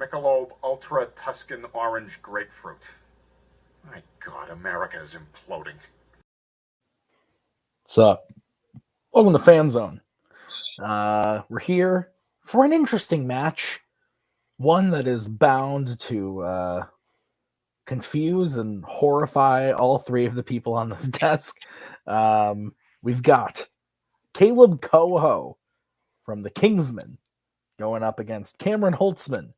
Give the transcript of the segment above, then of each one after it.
Michelob Ultra Tuscan Orange Grapefruit. My God, America is imploding. What's up? Welcome to Fan Zone. We're here for an interesting match. One that is bound to confuse and horrify all three of the people on this desk. We've got Caleb Coho from the Kingsmen going up against Cameron Holtzman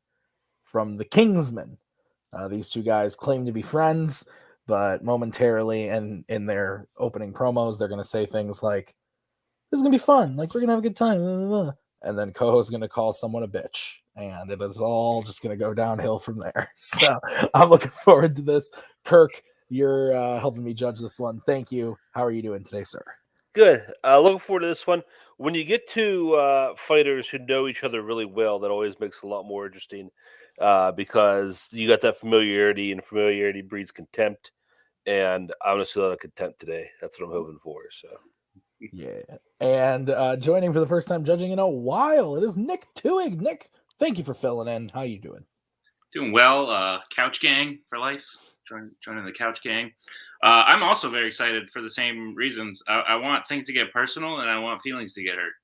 from the Kingsmen. These two guys claim to be friends, but momentarily and in their opening promos, they're going to say things like, "This is going to be fun. Like, we're going to have a good time." Blah, blah, blah. And then Coho's going to call someone a bitch. And it is all just going to go downhill from there. So I'm looking forward to this. Kirk, you're helping me judge this one. Thank you. How are you doing today, sir? Good. Looking forward to this one. When you get to fighters who know each other really well, that always makes it a lot more interesting because you got that familiarity, and familiarity breeds contempt. And I'm going to see a lot of contempt today. That's what I'm hoping for. So, yeah. And joining for the first time judging in a while, it is Nick Tuig. Nick, thank you for filling in. How you doing? Doing well. Couch gang for life. Joining the couch gang. I'm also very excited for the same reasons. I want things to get personal, and I want feelings to get hurt.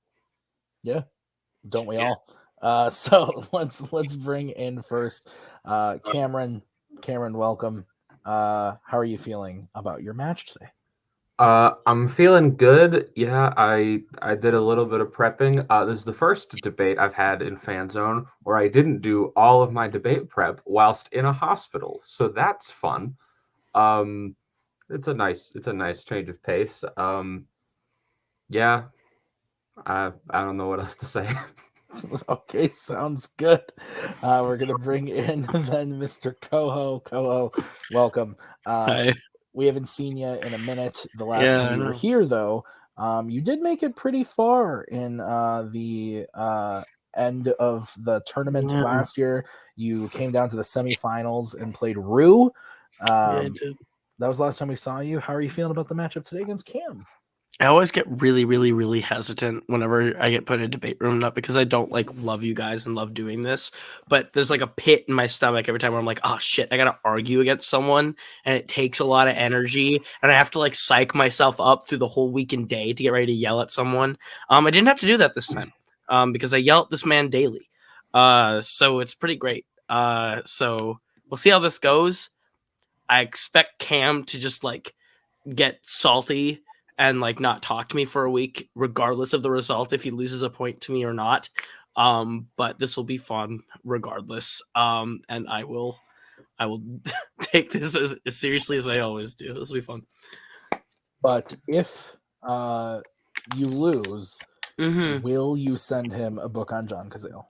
Yeah, don't we all? So let's bring in first Cameron. Cameron, welcome. How are you feeling about your match today? I'm feeling good. Yeah, I did a little bit of prepping. This is the first debate I've had in Fan Zone where I didn't do all of my debate prep whilst in a hospital, so that's fun. It's a nice change of pace. Yeah, I don't know what else to say. Okay, sounds good. We're gonna bring in then Mr. Coho. Coho, welcome. Hi. We haven't seen you in a minute. The last time you were here, though, you did make it pretty far in the end of the tournament last year. You came down to the semifinals and played Rue. I did. That was the last time we saw you. How are you feeling about the matchup today against Cam? I always get really, really, really hesitant whenever I get put in a debate room, not because I don't love you guys and love doing this, but there's a pit in my stomach every time where I'm like, oh shit, I gotta argue against someone, and it takes a lot of energy, and I have to psych myself up through the whole week and day to get ready to yell at someone. I didn't have to do that this time because I yell at this man daily, so it's pretty great. So we'll see how this goes. I expect Cam to just get salty and not talk to me for a week, regardless of the result, if he loses a point to me or not. But this will be fun regardless. And I will take this as seriously as I always do. This will be fun. But if you lose, will you send him a book on John Cazale?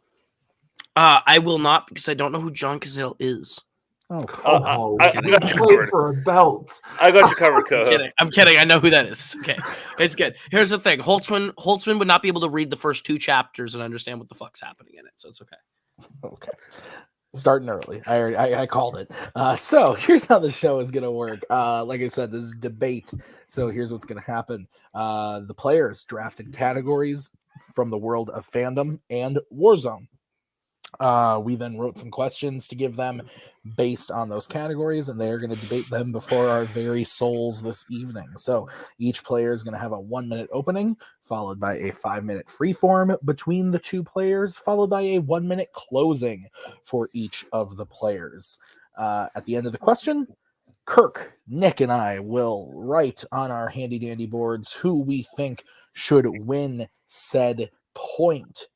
I will not, because I don't know who John Cazale is. I got you covered for a belt. I got you covered, Coho. I'm kidding. I know who that is. Okay, it's good. Here's the thing: Holtzman would not be able to read the first 2 chapters and understand what the fuck's happening in it, so it's okay. Okay, starting early. I called it. So here's how the show is gonna work. Like I said, this is debate. So here's what's gonna happen. The players drafted categories from the world of fandom and Warzone. We then wrote some questions to give them based on those categories, and they're going to debate them before our very souls this evening. So each player is going to have a 1-minute opening, followed by a 5-minute freeform between the 2 players, followed by a 1-minute closing for each of the players. At the end of the question, Kirk, Nick, and I will write on our handy dandy boards who we think should win said point.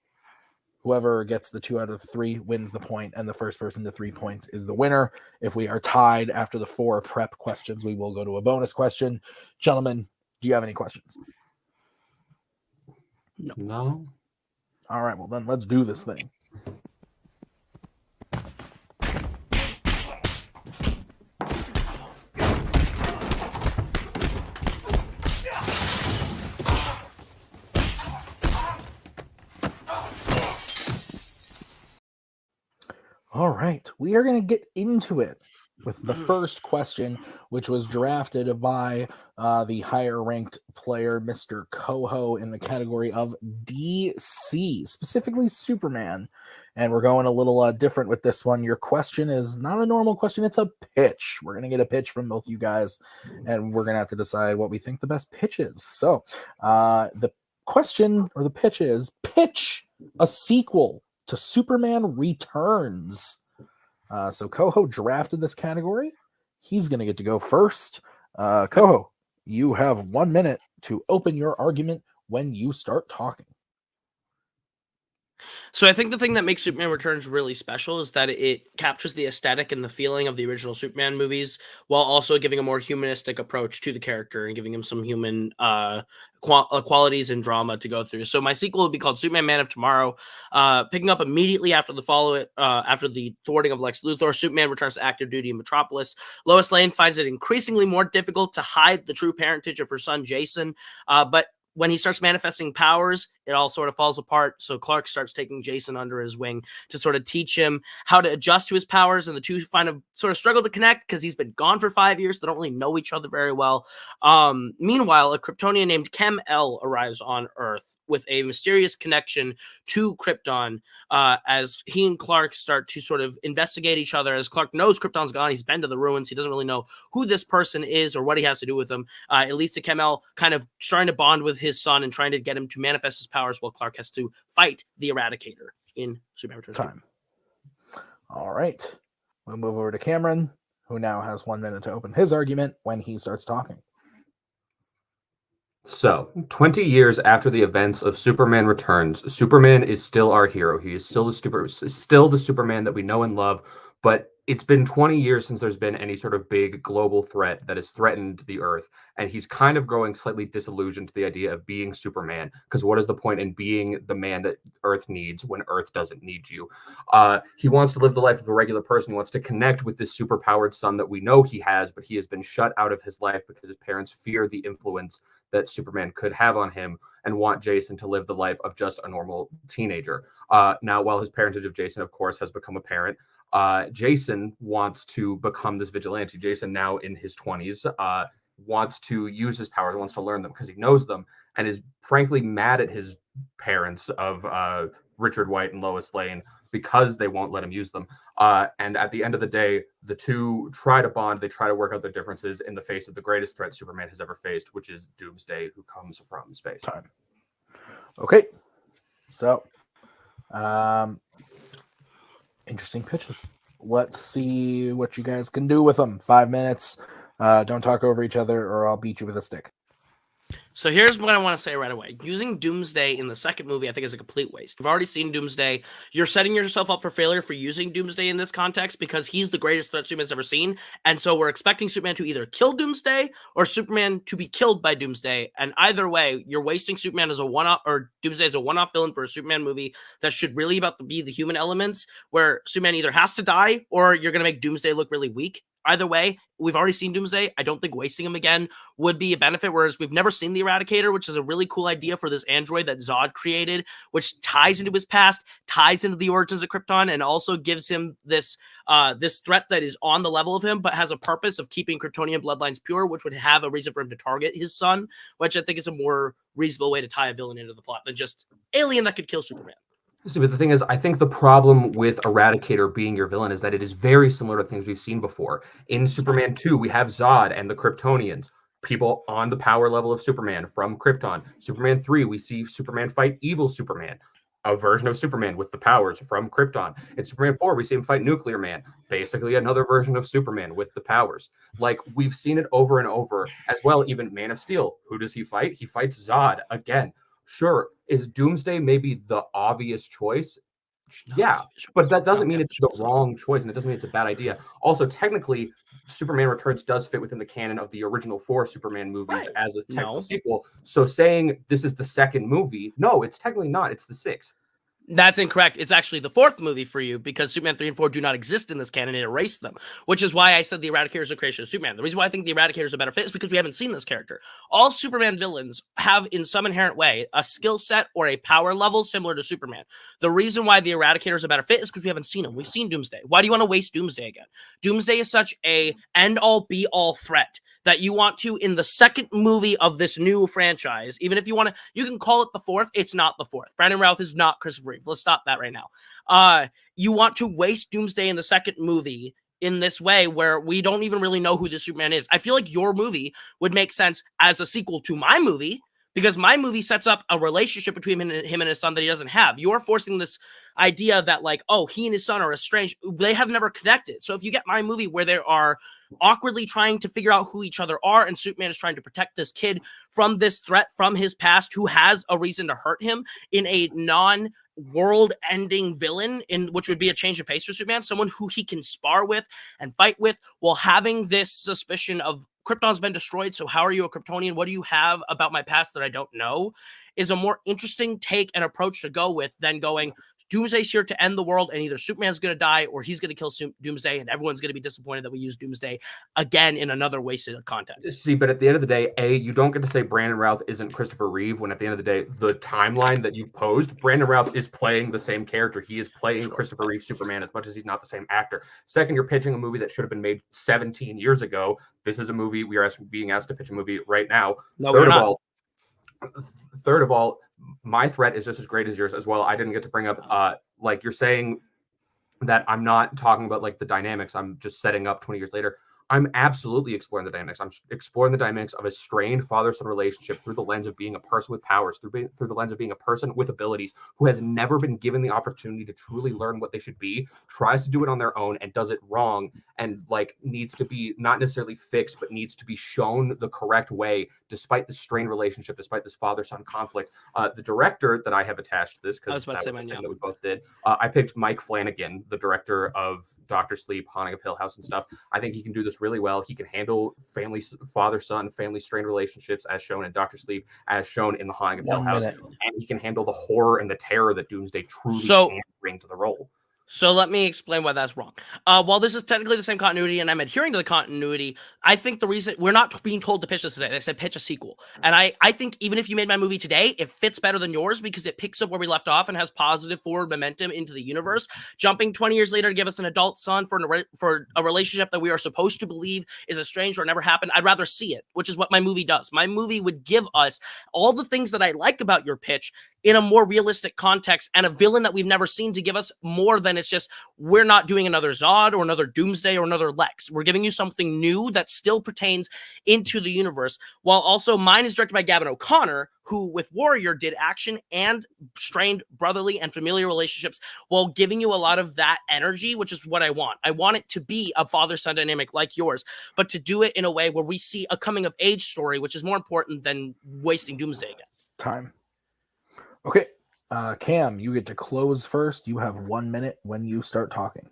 Whoever gets the 2 out of 3 wins the point, and the first person to 3 points is the winner. If we are tied after the 4 prep questions, we will go to a bonus question. Gentlemen, do you have any questions? No. All right, well then let's do this thing. All right, we are going to get into it with the first question, which was drafted by the higher ranked player, Mr. Coho, in the category of DC, specifically Superman. And we're going a little different with this one. Your question is not a normal question, it's a pitch. We're going to get a pitch from both you guys, and we're going to have to decide what we think the best pitch is. So the question or the pitch is pitch a sequel to Superman Returns. So Coho drafted this category. He's going to get to go first. Coho, you have 1 minute to open your argument when you start talking. So I think the thing that makes Superman Returns really special is that it captures the aesthetic and the feeling of the original Superman movies while also giving a more humanistic approach to the character and giving him some human qualities and drama to go through. So my sequel would be called Superman Man of Tomorrow, picking up immediately after after the thwarting of Lex Luthor. Superman returns to active duty in Metropolis. Lois Lane finds it increasingly more difficult to hide the true parentage of her son Jason, but when he starts manifesting powers, it all sort of falls apart. So Clark starts taking Jason under his wing to sort of teach him how to adjust to his powers. And the two sort of struggle to connect because he's been gone for 5 years. They don't really know each other very well. Meanwhile, a Kryptonian named Kal-El arrives on Earth with a mysterious connection to Krypton as he and Clark start to sort of investigate each other. As Clark knows Krypton's gone, he's been to the ruins. He doesn't really know who this person is or what he has to do with them. It leads to Kal-El kind of trying to bond with his son and trying to get him to manifest his powers while Clark has to fight the Eradicator in Superman Returns. Time. All right. We'll move over to Cameron, who now has 1 minute to open his argument when he starts talking. So, 20 years after the events of Superman Returns, Superman is still our hero. He is still the Superman that we know and love, but it's been 20 years since there's been any sort of big global threat that has threatened the Earth, and he's kind of growing slightly disillusioned to the idea of being Superman, because what is the point in being the man that Earth needs when Earth doesn't need you? He wants to live the life of a regular person. He wants to connect with this superpowered son that we know he has, but he has been shut out of his life because his parents fear the influence that Superman could have on him and want Jason to live the life of just a normal teenager. Now, while his parentage of Jason, of course, has become apparent, Jason wants to become this vigilante. Jason, now in his 20s, wants to use his powers, wants to learn them because he knows them, and is frankly mad at his parents of Richard White and Lois Lane because they won't let him use them. And at the end of the day, the two try to bond. They try to work out their differences in the face of the greatest threat Superman has ever faced, which is Doomsday, who comes from space. Time. Okay. So, interesting pitches. Let's see what you guys can do with them. 5 minutes. Don't talk over each other or I'll beat you with a stick. So here's what I want to say right away. Using Doomsday in the second movie, I think, is a complete waste. You've already seen Doomsday. You're setting yourself up for failure for using Doomsday in this context because he's the greatest threat Superman's ever seen. And so we're expecting Superman to either kill Doomsday or Superman to be killed by Doomsday. And either way, you're wasting Superman as a one-off, or Doomsday as a one-off villain for a Superman movie that should really be the human elements, where Superman either has to die or you're going to make Doomsday look really weak. Either way, we've already seen Doomsday. I don't think wasting him again would be a benefit, whereas we've never seen the Eradicator, which is a really cool idea for this android that Zod created, which ties into his past, ties into the origins of Krypton, and also gives him this this threat that is on the level of him, but has a purpose of keeping Kryptonian bloodlines pure, which would have a reason for him to target his son, which I think is a more reasonable way to tie a villain into the plot than just alien that could kill Superman. See, but the thing is, I think the problem with Eradicator being your villain is that it is very similar to things we've seen before. In Superman 2, we have Zod and the Kryptonians, people on the power level of Superman from Krypton. Superman 3, we see Superman fight evil Superman, a version of Superman with the powers from Krypton. In Superman 4, we see him fight Nuclear Man, basically another version of Superman with the powers. Like, we've seen it over and over as well. Even Man of Steel, who does he fight? He fights Zod again. Sure, is Doomsday maybe the obvious choice? Yeah, but that doesn't mean it's the wrong choice, and it doesn't mean it's a bad idea. Also, technically, Superman Returns does fit within the canon of the original 4 Superman movies as a technical sequel. So saying this is the second movie, no, it's technically not. It's the 6th. That's incorrect. It's actually the fourth movie for you because Superman 3 and 4 do not exist in this canon. It erased them, which is why I said the Eradicator is a creation of Superman. The reason why I think the Eradicator is a better fit is because we haven't seen this character. All Superman villains have, in some inherent way, a skill set or a power level similar to Superman. The reason why the Eradicator is a better fit is because we haven't seen him. We've seen Doomsday. Why do you want to waste Doomsday again? Doomsday is such a end-all, be-all threat that you want to, in the second movie of this new franchise, even if you want to, you can call it the fourth. It's not the fourth. Brandon Routh is not Christopher Reeve. Let's stop that right now. You want to waste Doomsday in the second movie in this way where we don't even really know who the Superman is. I feel like your movie would make sense as a sequel to my movie because my movie sets up a relationship between him and his son that he doesn't have. You're forcing this idea that like, oh, he and his son are estranged. They have never connected. So if you get my movie where they are awkwardly trying to figure out who each other are and Superman is trying to protect this kid from this threat from his past who has a reason to hurt him in a non-world-ending villain, in which would be a change of pace for Superman, someone who he can spar with and fight with while having this suspicion of Krypton's been destroyed, so how are you a Kryptonian? What do you have about my past that I don't know? Is a more interesting take and approach to go with than going, Doomsday's here to end the world, and either Superman's going to die or he's going to kill Doomsday, and everyone's going to be disappointed that we use Doomsday again in another wasted content. See, but at the end of the day, you don't get to say Brandon Routh isn't Christopher Reeve when at the end of the day, the timeline that you've posed, Brandon Routh is playing the same character. He is playing Christopher Reeve Superman as much as he's not the same actor. Second, you're pitching a movie that should have been made 17 years ago. This is a movie we are being asked to pitch a movie right now. No, we're not. Third of all, my threat is just as great as yours as well. I didn't get to bring up, like you're saying that I'm not talking about like the dynamics. I'm just setting up 20 years later. I'm absolutely exploring the dynamics. I'm exploring the dynamics of a strained father-son relationship through the lens of being a person with powers, through the lens of being a person with abilities who has never been given the opportunity to truly learn what they should be, tries to do it on their own and does it wrong, and like needs to be not necessarily fixed, but needs to be shown the correct way, despite the strained relationship, despite this father-son conflict. The director that I have attached to this, because that was something that we both did, I picked Mike Flanagan, the director of Dr. Sleep, Haunting of Hill House and stuff. I think he can do this really well. He can handle father-son, family strained relationships as shown in Dr. Sleep, as shown in The Haunting of Hill House, and he can handle the horror and the terror that Doomsday truly can bring to the role. So let me explain why that's wrong. While this is technically the same continuity and I'm adhering to the continuity, I think the reason we're not being told to pitch this today, they said pitch a sequel. And I think even if you made my movie today, it fits better than yours because it picks up where we left off and has positive forward momentum into the universe. Jumping 20 years later to give us an adult son for a relationship that we are supposed to believe is estranged or never happened, I'd rather see it, which is what my movie does. My movie would give us all the things that I like about your pitch in a more realistic context and a villain that we've never seen to give us more than it's just, we're not doing another Zod or another Doomsday or another Lex. We're giving you something new that still pertains into the universe. While also mine is directed by Gavin O'Connor, who with Warrior did action and strained brotherly and familiar relationships while giving you a lot of that energy, which is what I want. I want it to be a father-son dynamic like yours, but to do it in a way where we see a coming of age story, which is more important than wasting Doomsday again. Time. Okay, Cam, you get to close first. You have 1 minute when you start talking.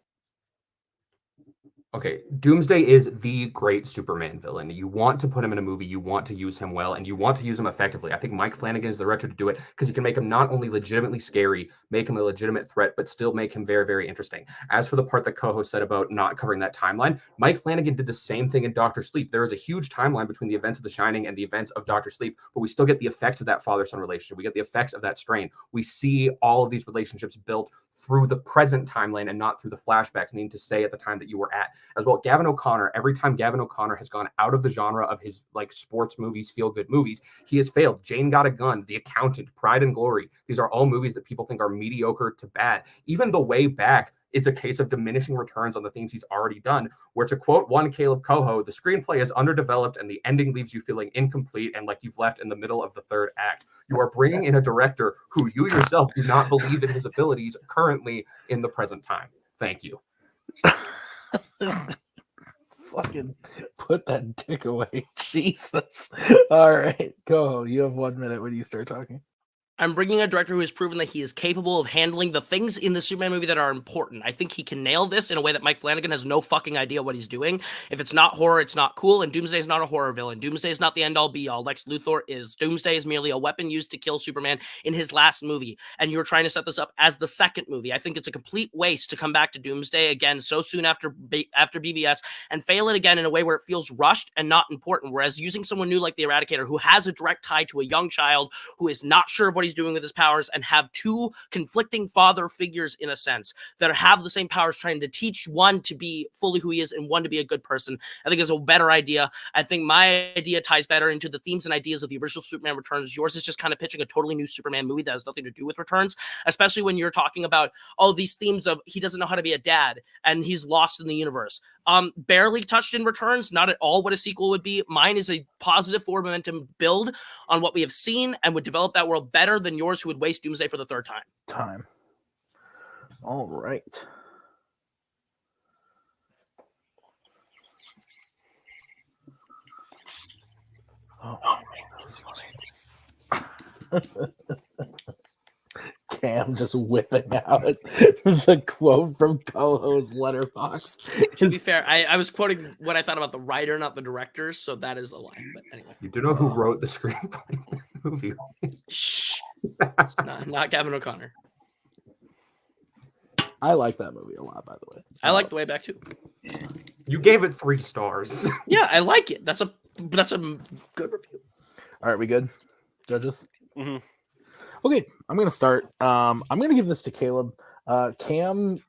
Okay, Doomsday is the great Superman villain. You want to put him in a movie, you want to use him well, and you want to use him effectively. I think Mike Flanagan is the director to do it because he can make him not only legitimately scary, make him a legitimate threat, but still make him very, very interesting. As for the part that Coho said about not covering that timeline, Mike Flanagan did the same thing in Dr. Sleep. There is a huge timeline between the events of The Shining and the events of Dr. Sleep, but we still get the effects of that father-son relationship. We get the effects of that strain. We see all of these relationships built through the present timeline and not through the flashbacks, needing to stay at the time that you were at. As well, Gavin O'Connor, every time Gavin O'Connor has gone out of the genre of his like sports movies, feel-good movies, he has failed. Jane Got a Gun, The Accountant, Pride and Glory. These are all movies that people think are mediocre to bad. Even The Way Back, it's a case of diminishing returns on the themes he's already done, where to quote one Caleb Coho, the screenplay is underdeveloped and the ending leaves you feeling incomplete and like you've left in the middle of the third act. You are bringing in a director who you yourself do not believe in his abilities currently in the present time. Thank you. Fucking put that dick away. Jesus. All right, Coho, you have 1 minute when you start talking. I'm bringing a director who has proven that he is capable of handling the things in the Superman movie that are important. I think he can nail this in a way that Mike Flanagan has no fucking idea what he's doing. If it's not horror, it's not cool, and Doomsday is not a horror villain. Doomsday is not the end-all be-all. Lex Luthor is. Doomsday is merely a weapon used to kill Superman in his last movie, and you're trying to set this up as the second movie. I think it's a complete waste to come back to Doomsday again so soon after BVS and fail it again in a way where it feels rushed and not important, whereas using someone new like the Eradicator, who has a direct tie to a young child who is not sure of what he's doing with his powers, and have two conflicting father figures in a sense that have the same powers, trying to teach one to be fully who he is and one to be a good person, I think is a better idea. I think my idea ties better into the themes and ideas of the original Superman Returns. Yours is just kind of pitching a totally new Superman movie that has nothing to do with Returns, especially when you're talking about, oh, these themes of he doesn't know how to be a dad and he's lost in the universe. Barely touched in Returns, not at all what a sequel would be. Mine is a positive forward momentum build on what we have seen and would develop that world better than yours, who would waste Doomsday for the third time. All right. Oh, that was funny. Cam just whipping out the quote from Coho's letterbox. To be fair, I was quoting what I thought about the writer, not the director, so that is a lie. But anyway, You do know who wrote the screenplay for the movie? shh, not Gavin O'Connor. I like that movie a lot, by the way. I like The Way Back too. You gave it 3 stars. Yeah, I like it. That's a good review. All right, we good, judges? Mm-hmm. Okay, I'm gonna start. I'm gonna give this to Caleb. Cam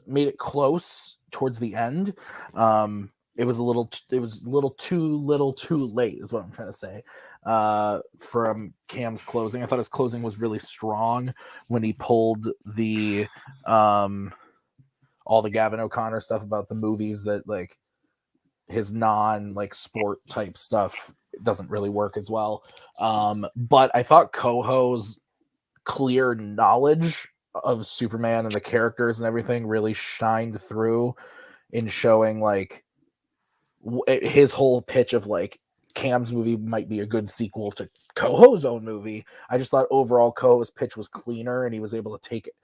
made it close towards the end. It was a little too late, is what I'm trying to say. From Cam's closing, I thought his closing was really strong when he pulled the all the Gavin O'Connor stuff about the movies that like his non like sport type stuff doesn't really work as well. But I thought Coho's clear knowledge of Superman and the characters and everything really shined through in showing like his whole pitch of like Cam's movie might be a good sequel to Coho's own movie. I just thought overall Coho's pitch was cleaner, and he was able to take it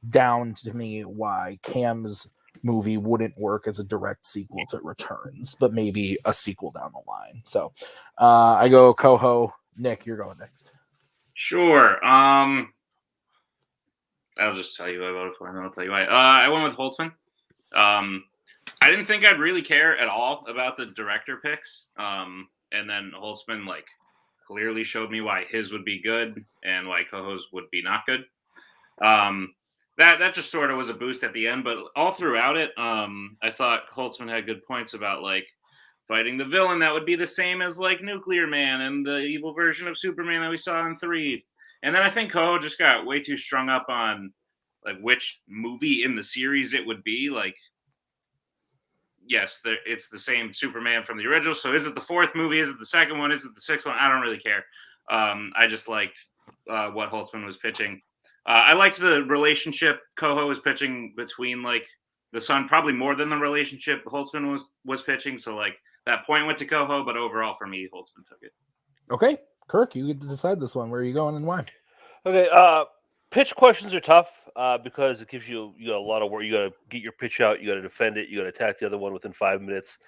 down to me why Cam's movie wouldn't work as a direct sequel to Returns, but maybe a sequel down the line. So I go Coho. Nick, you're going next. Sure. I'll just tell you who I voted for, and then I'll tell you why. I went with Holtzman. I didn't think I'd really care at all about the director picks. And then Holtzman like clearly showed me why his would be good and why Coho's would be not good. That just sort of was a boost at the end, but all throughout it, I thought Holtzman had good points about like fighting the villain that would be the same as like Nuclear Man and the evil version of Superman that we saw in 3. And then I think Coho just got way too strung up on like which movie in the series it would be. Like, yes, it's the same Superman from the original. So is it the 4th movie? Is it the 2nd one? Is it the 6th one? I don't really care. I just liked what Holtzman was pitching. I liked the relationship Coho was pitching between like the son, probably more than the relationship Holtzman was pitching. So like that point went to Coho, but overall for me, Holtzman took it. Okay, Kirk, you get to decide this one. Where are you going and why? Okay, pitch questions are tough because it gives you got a lot of work. You got to get your pitch out, you got to defend it, you got to attack the other one within 5 minutes.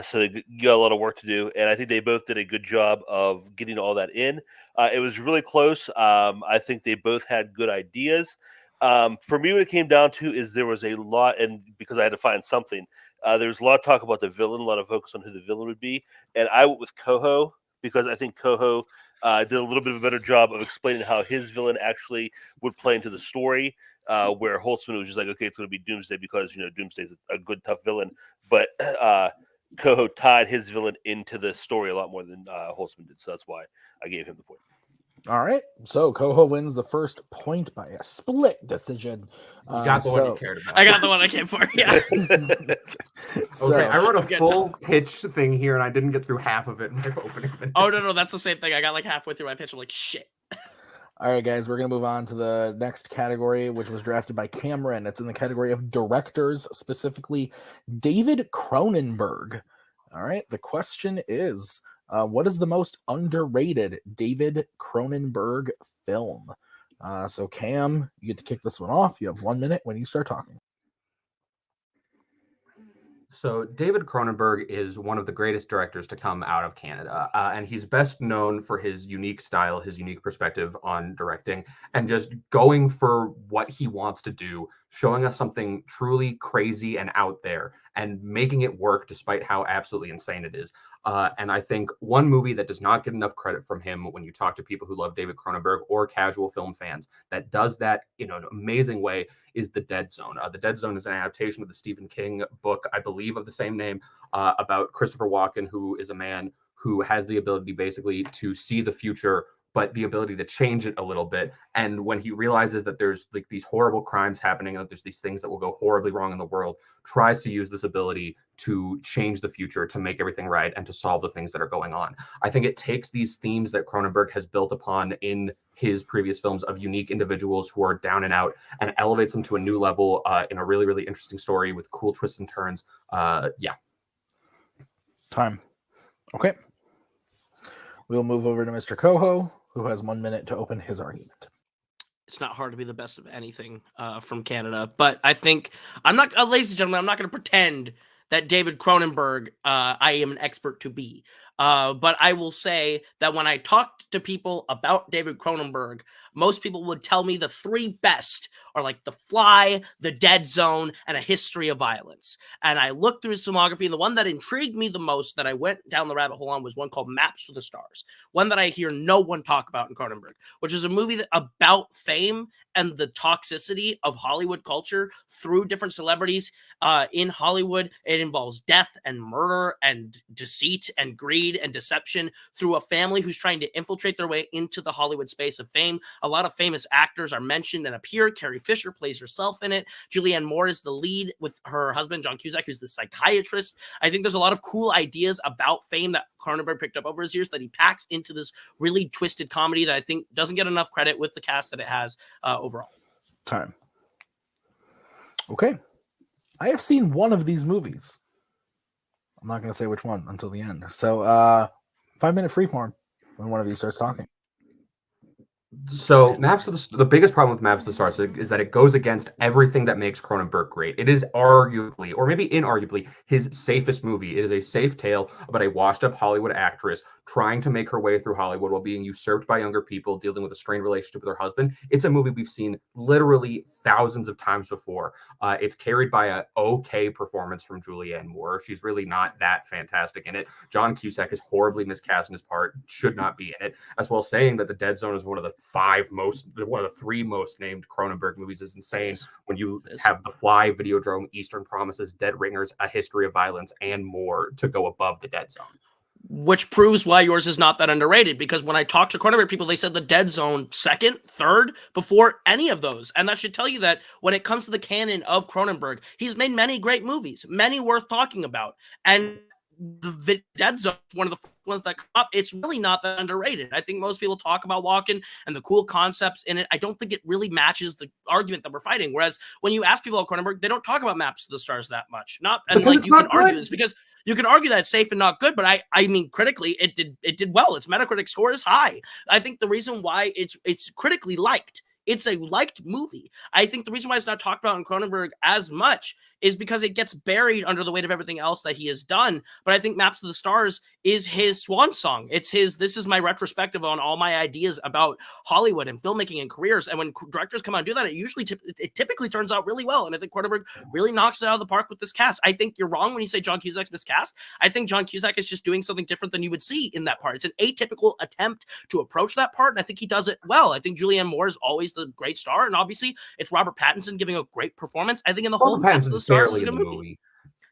So you got a lot of work to do, and I think they both did a good job of getting all that in. It was really close. I think they both had good ideas. For me, what it came down to is there was a lot, and because I had to find something, there was a lot of talk about the villain, a lot of focus on who the villain would be, and I went with Coho because I think Coho did a little bit of a better job of explaining how his villain actually would play into the story, where Holtzman was just like, okay, it's going to be Doomsday because, Doomsday's a good, tough villain. But Coho tied his villain into the story a lot more than Holtzman did. So that's why I gave him the point. All right. So Coho wins the first point by a split decision. You got the one you cared about. I got the one I came for. Yeah. I wrote a Good. full pitch thing here, and I didn't get through half of it in my opening minutes. Oh no, that's the same thing. I got like halfway through my pitch. I'm like, shit. All right, guys, we're going to move on to the next category, which was drafted by Cameron. It's in the category of directors, specifically David Cronenberg. All right, the question is, What is the most underrated David Cronenberg film? So Cam, you get to kick this one off. You have 1 minute when you start talking. So David Cronenberg is one of the greatest directors to come out of Canada, and he's best known for his unique style, his unique perspective on directing, and just going for what he wants to do, showing us something truly crazy and out there, and making it work despite how absolutely insane it is. And I think one movie that does not get enough credit from him when you talk to people who love David Cronenberg or casual film fans that does that in an amazing way is The Dead Zone. The Dead Zone is an adaptation of the Stephen King book, I believe, of the same name, about Christopher Walken, who is a man who has the ability basically to see the future, but the ability to change it a little bit. And when he realizes that there's like these horrible crimes happening, and that there's these things that will go horribly wrong in the world, tries to use this ability to change the future, to make everything right, and to solve the things that are going on. I think it takes these themes that Cronenberg has built upon in his previous films of unique individuals who are down and out, and elevates them to a new level in a really, really interesting story with cool twists and turns. Time. Okay. We'll move over to Mr. Coho, who has 1 minute to open his argument. It's not hard to be the best of anything from Canada, but I think I'm not, ladies and gentlemen, I'm not going to pretend that David Cronenberg, I am an expert to be. But I will say that when I talked to people about David Cronenberg, most people would tell me the three best are like The Fly, The Dead Zone, and A History of Violence. And I looked through his filmography, and the one that intrigued me the most that I went down the rabbit hole on was one called Maps to the Stars, one that I hear no one talk about in Cronenberg, which is a movie about fame and the toxicity of Hollywood culture through different celebrities in Hollywood. It involves death and murder and deceit and greed and deception through a family who's trying to infiltrate their way into the Hollywood space of fame. A lot of famous actors are mentioned and appear. Carrie Fisher plays herself in it. Julianne Moore is the lead with her husband, John Cusack, who's the psychiatrist. I think there's a lot of cool ideas about fame that Cronenberg picked up over his years that he packs into this really twisted comedy that I think doesn't get enough credit with the cast that it has overall. Time. Okay. I have seen one of these movies. I'm not going to say which one until the end. So 5 minute freeform when one of you starts talking. So the biggest problem with Maps to the Stars is that it goes against everything that makes Cronenberg great. It is arguably, or maybe inarguably, his safest movie. It is a safe tale about a washed-up Hollywood actress trying to make her way through Hollywood while being usurped by younger people, dealing with a strained relationship with her husband. It's a movie we've seen literally thousands of times before. It's carried by an okay performance from Julianne Moore. She's really not that fantastic in it. John Cusack is horribly miscast in his part, should not be in it, as well. Saying that The Dead Zone is one of the three most named Cronenberg movies is insane when you have The Fly, Videodrome, Eastern Promises, Dead Ringers, A History of Violence, and more to go above The Dead Zone. Which proves why yours is not that underrated, because when I talked to Cronenberg people, they said The Dead Zone second, third, before any of those. And that should tell you that when it comes to the canon of Cronenberg, he's made many great movies, many worth talking about. And The Dead Zone, one of the ones that come up, it's really not that underrated. I think most people talk about Walken and the cool concepts in it. I don't think it really matches the argument that we're fighting. Whereas when you ask people about Cronenberg, they don't talk about Maps to the Stars that much. You can argue this because you can argue that it's safe and not good, but I mean critically it did well. Its Metacritic score is high. I think the reason why it's critically liked, it's a liked movie. I think the reason why it's not talked about in Cronenberg as much is because it gets buried under the weight of everything else that he has done. But I think Maps to the Stars is his swan song. It's this is my retrospective on all my ideas about Hollywood and filmmaking and careers. And when directors come out and do that, it typically turns out really well. And I think Cronenberg really knocks it out of the park with this cast. I think you're wrong when you say John Cusack's miscast. I think John Cusack is just doing something different than you would see in that part. It's an atypical attempt to approach that part, and I think he does it well. I think Julianne Moore is always the great star, and obviously it's Robert Pattinson giving a great performance. I think in the whole Maps to the Stars is a good movie.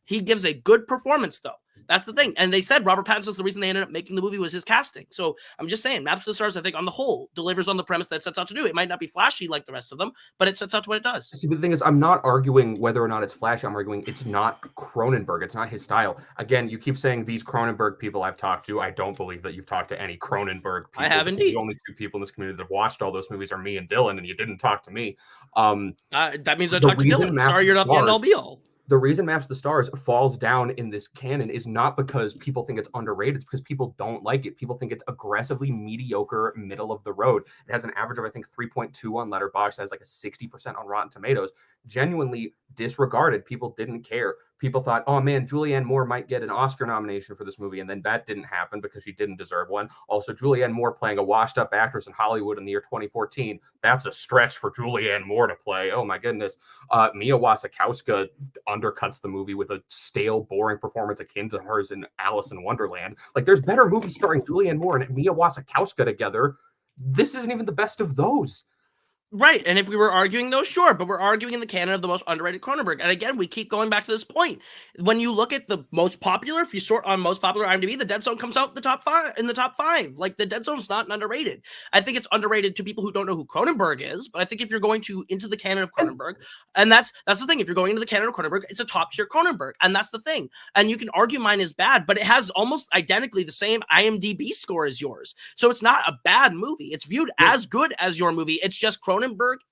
He gives a good performance, though. That's the thing. And they said Robert Pattinson's the reason they ended up making the movie was his casting. So I'm just saying, Maps to the Stars, I think on the whole, delivers on the premise that it sets out to do. It might not be flashy like the rest of them, but it sets out to what it does. See, but the thing is, I'm not arguing whether or not it's flashy. I'm arguing it's not Cronenberg. It's not his style. Again, you keep saying these Cronenberg people I've talked to. I don't believe that you've talked to any Cronenberg people. I have indeed. The only two people in this community that have watched all those movies are me and Dylan, and you didn't talk to me. That means I talked to Dylan. Sorry, you're not the end all be all. The reason Maps of the Stars falls down in this canon is not because people think it's underrated. It's because people don't like it. People think it's aggressively mediocre, middle of the road. It has an average of, I think, 3.2 on Letterboxd. It has like a 60% on Rotten Tomatoes. Genuinely disregarded. People didn't care. People thought, oh man, Julianne Moore might get an Oscar nomination for this movie. And then that didn't happen because she didn't deserve one. Also, Julianne Moore playing a washed up actress in Hollywood in the year 2014. That's a stretch for Julianne Moore to play. Oh my goodness. Mia Wasikowska undercuts the movie with a stale, boring performance akin to hers in Alice in Wonderland. Like, there's better movies starring Julianne Moore and Mia Wasikowska together. This isn't even the best of those. Right, and if we were arguing those, sure, but we're arguing in the canon of the most underrated Cronenberg. And again, we keep going back to this point. When you look at the most popular, if you sort on most popular IMDb, The Dead Zone comes out in the top five. Like, The Dead Zone's not underrated. I think it's underrated to people who don't know who Cronenberg is, but I think if you're going into the canon of Cronenberg, and that's the thing, if you're going into the canon of Cronenberg, it's a top tier Cronenberg, and that's the thing. And you can argue mine is bad, but it has almost identically the same IMDb score as yours. So it's not a bad movie. It's viewed as good as your movie. It's just Cronenberg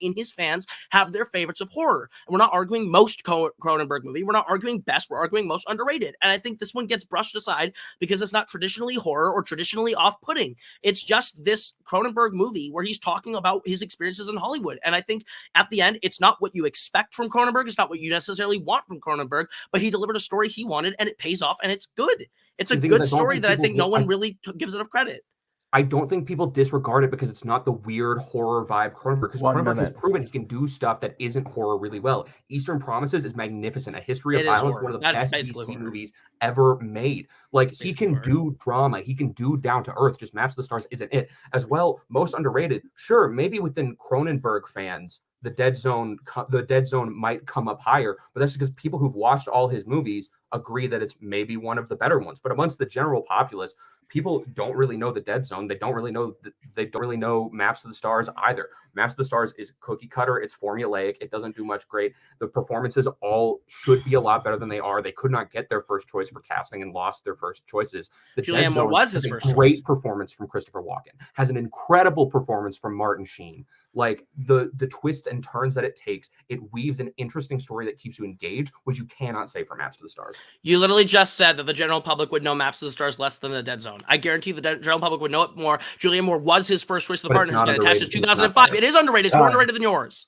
and his fans have their favorites of horror. And we're not arguing most Cronenberg movie. We're not arguing best. We're arguing most underrated. And I think this one gets brushed aside because it's not traditionally horror or traditionally off-putting. It's just this Cronenberg movie where he's talking about his experiences in Hollywood. And I think at the end, it's not what you expect from Cronenberg. It's not what you necessarily want from Cronenberg, but he delivered a story he wanted and it pays off and it's good. It's a good story that I think no one really gives enough credit. I don't think people disregard it because it's not the weird horror vibe Cronenberg. Because Cronenberg has proven he can do stuff that isn't horror really well. Eastern Promises is magnificent. A History of Violence, one of the best DC movies ever made. Like, he can do drama. He can do down to earth. Just Maps of the Stars isn't it. As well, most underrated. Sure, maybe within Cronenberg fans, the Dead Zone might come up higher, but that's because people who've watched all his movies agree that it's maybe one of the better ones. But amongst the general populace, people don't really know the Dead Zone. They don't really know Maps of the Stars either. Maps of the Stars is cookie cutter. It's formulaic. It doesn't do much great. The performances all should be a lot better than they are. They could not get their first choice for casting and lost their first choices. The Julianne Moore was his first great choice. Performance from Christopher Walken. Has an incredible performance from Martin Sheen. Like, the twists and turns that it takes, it weaves an interesting story that keeps you engaged, which you cannot say for Maps of the Stars. You literally just said that the general public would know Maps of the Stars less than The Dead Zone. I guarantee the general public would know it more. Julianne Moore was his first choice of the partner. He's been attached since 2005. It is underrated. It's more underrated than yours.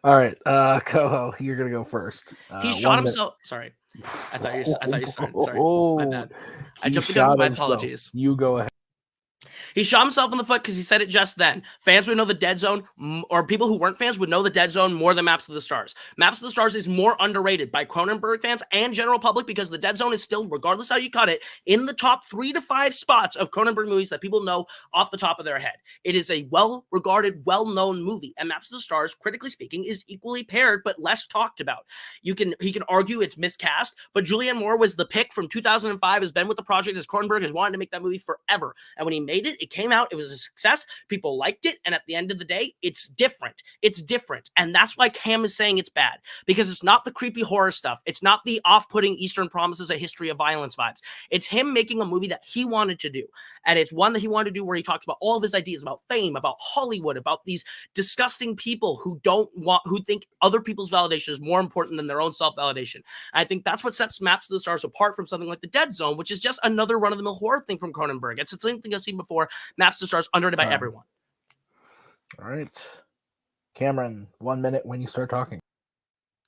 All right, Coho, you're gonna go first. He shot himself. Sorry, I thought you said. Sorry, my bad. I jumped the gun. My apologies. You go ahead. He shot himself in the foot because he said it just then. Fans would know the Dead Zone, or people who weren't fans would know the Dead Zone more than Maps of the Stars. Maps of the Stars is more underrated by Cronenberg fans and general public because the Dead Zone is still, regardless how you cut it, in the top 3 to 5 spots of Cronenberg movies that people know off the top of their head. It is a well-regarded, well-known movie, and Maps of the Stars, critically speaking, is equally paired but less talked about. He can argue it's miscast, but Julianne Moore was the pick from 2005, has been with the project as Cronenberg has wanted to make that movie forever. And when he made it, it came out, it was a success, people liked it, and at the end of the day, it's different. And that's why Cam is saying it's bad, because it's not the creepy horror stuff. It's not the off-putting Eastern Promises, A History of Violence vibes. It's him making a movie that he wanted to do, and it's one that he wanted to do where he talks about all of his ideas about fame, about Hollywood, about these disgusting people who think other people's validation is more important than their own self-validation. I think that's what sets Maps of the Stars apart from something like The Dead Zone, which is just another run-of-the-mill horror thing from Cronenberg. It's the same thing I've seen before. Maps of the Stars, underrated by everyone. All right. Cameron, 1 minute when you start talking.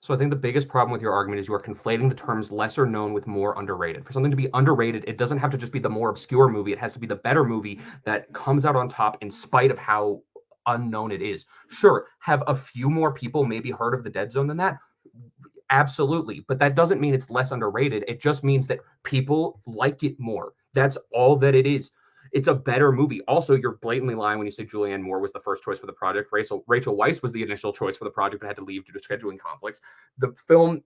So I think the biggest problem with your argument is you are conflating the terms lesser known with more underrated. For something to be underrated, it doesn't have to just be the more obscure movie. It has to be the better movie that comes out on top in spite of how unknown it is. Sure, have a few more people maybe heard of The Dead Zone than that? Absolutely. But that doesn't mean it's less underrated. It just means that people like it more. That's all that it is. It's a better movie. Also, you're blatantly lying when you say Julianne Moore was the first choice for the project. Rachel Weisz was the initial choice for the project, but had to leave due to scheduling conflicts. The film,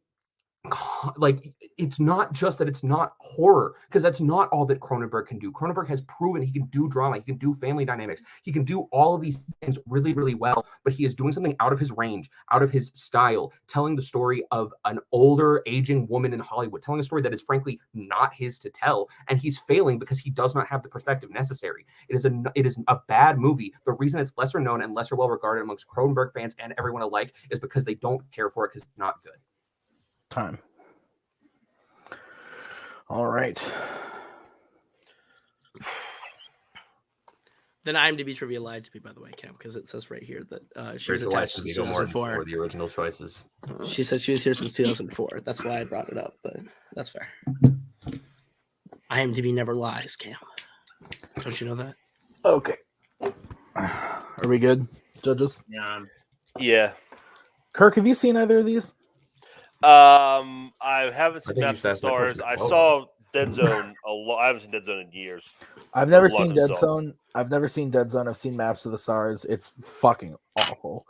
like, it's not just that it's not horror, because that's not all that Cronenberg can do. Cronenberg has proven he can do drama, he can do family dynamics, he can do all of these things really, really well, but he is doing something out of his range, out of his style, telling the story of an older, aging woman in Hollywood, telling a story that is frankly not his to tell, and he's failing because he does not have the perspective necessary. It is a bad movie. The reason it's lesser known and lesser well regarded amongst Cronenberg fans and everyone alike is because they don't care for it because it's not good. Time. All right. Then IMDb trivia lied to me, by the way, Cam, because it says right here that she was Rachel Weisz attached and since Viggo Mortensen 2004. were the original choices. She said she was here since 2004. That's why I brought it up, but that's fair. IMDb never lies, Cam. Don't you know that? Okay. Are we good, judges? Yeah. Kirk, have you seen either of these? I haven't seen think you Maps should of ask that Stars. question I to Chloe. saw Dead Zone a lot. I haven't seen Dead Zone in years. I've never Love seen this Dead song. Zone. I've never seen Dead Zone. I've seen Maps of the Stars. It's fucking awful.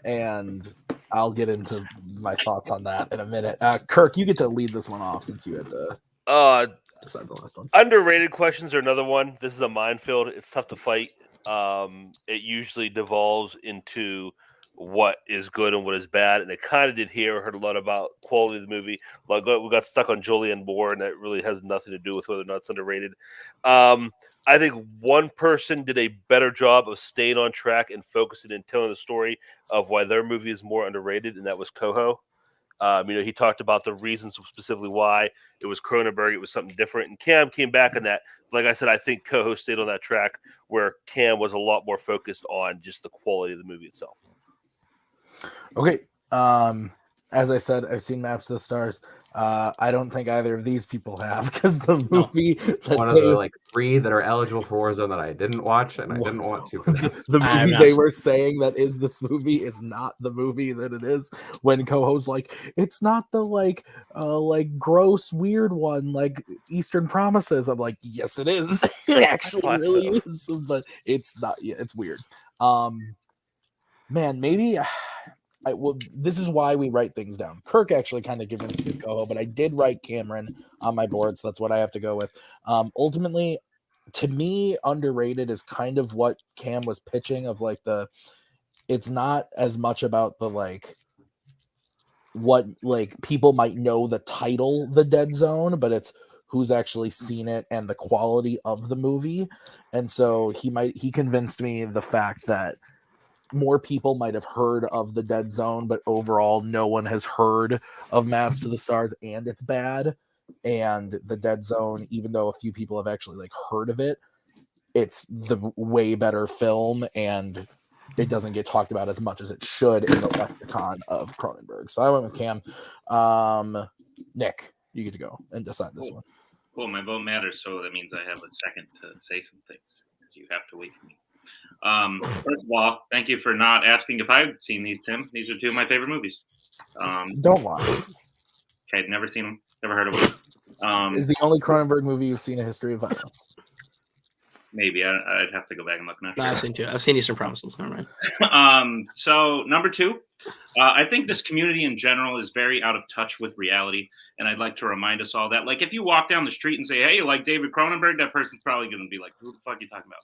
And I'll get into my thoughts on that in a minute. Kirk, you get to lead this one off since you had to decide the last one. Underrated questions are another one. This is a minefield. It's tough to fight. It usually devolves into what is good and what is bad, and it kind of did here. I heard a lot about quality of the movie. Like we got stuck on Julianne Moore, and that really has nothing to do with whether or not it's underrated. I think one person did a better job of staying on track and focusing and telling the story of why their movie is more underrated, and that was Coho. He talked about the reasons specifically why it was Cronenberg. It was something different, and Cam came back on that. Like I said, I think Coho stayed on that track where Cam was a lot more focused on just the quality of the movie itself. Okay. As I said, I've seen Maps of the Stars. I don't think either of these people have, because the movie that One of the 3 that are eligible for Warzone that I didn't watch, and I didn't want to. For this. the I have movie not they seen- were saying that is this movie is not the movie that it is. When Coho's like, it's not the like gross weird one like Eastern Promises. I'm like, yes, it is. It actually thought really so. is, but it's not. Yeah, it's weird. Man, maybe. This is why we write things down. Kirk actually kind of convinced me to Coho, but I did write Cameron on my board, so that's what I have to go with. Ultimately, to me, underrated is kind of what Cam was pitching of like it's not as much about the what people might know the title, The Dead Zone, but it's who's actually seen it and the quality of the movie. And so he convinced me the fact that more people might have heard of The Dead Zone, but overall no one has heard of Maps to the Stars, and it's bad. And The Dead Zone, even though a few people have actually heard of it, it's the way better film, and it doesn't get talked about as much as it should in the lexicon of Cronenberg. So I went with Cam. Nick, you get to go and decide this one. Cool, my vote matters, so that means I have a second to say some things, because you have to wait for me. First of all, thank you for not asking if I've seen these, Tim. These are 2 of my favorite movies. Don't lie. Okay, never seen them, never heard of them. Is the only Cronenberg movie you've seen a history of violence? Maybe I'd have to go back and look. Not No, sure. I've seen 2. I've seen Eastern Promises. All right. So number 2, I think this community in general is very out of touch with reality, and I'd like to remind us all that, if you walk down the street and say, "Hey, you like David Cronenberg?" that person's probably going to be like, "Who the fuck are you talking about?"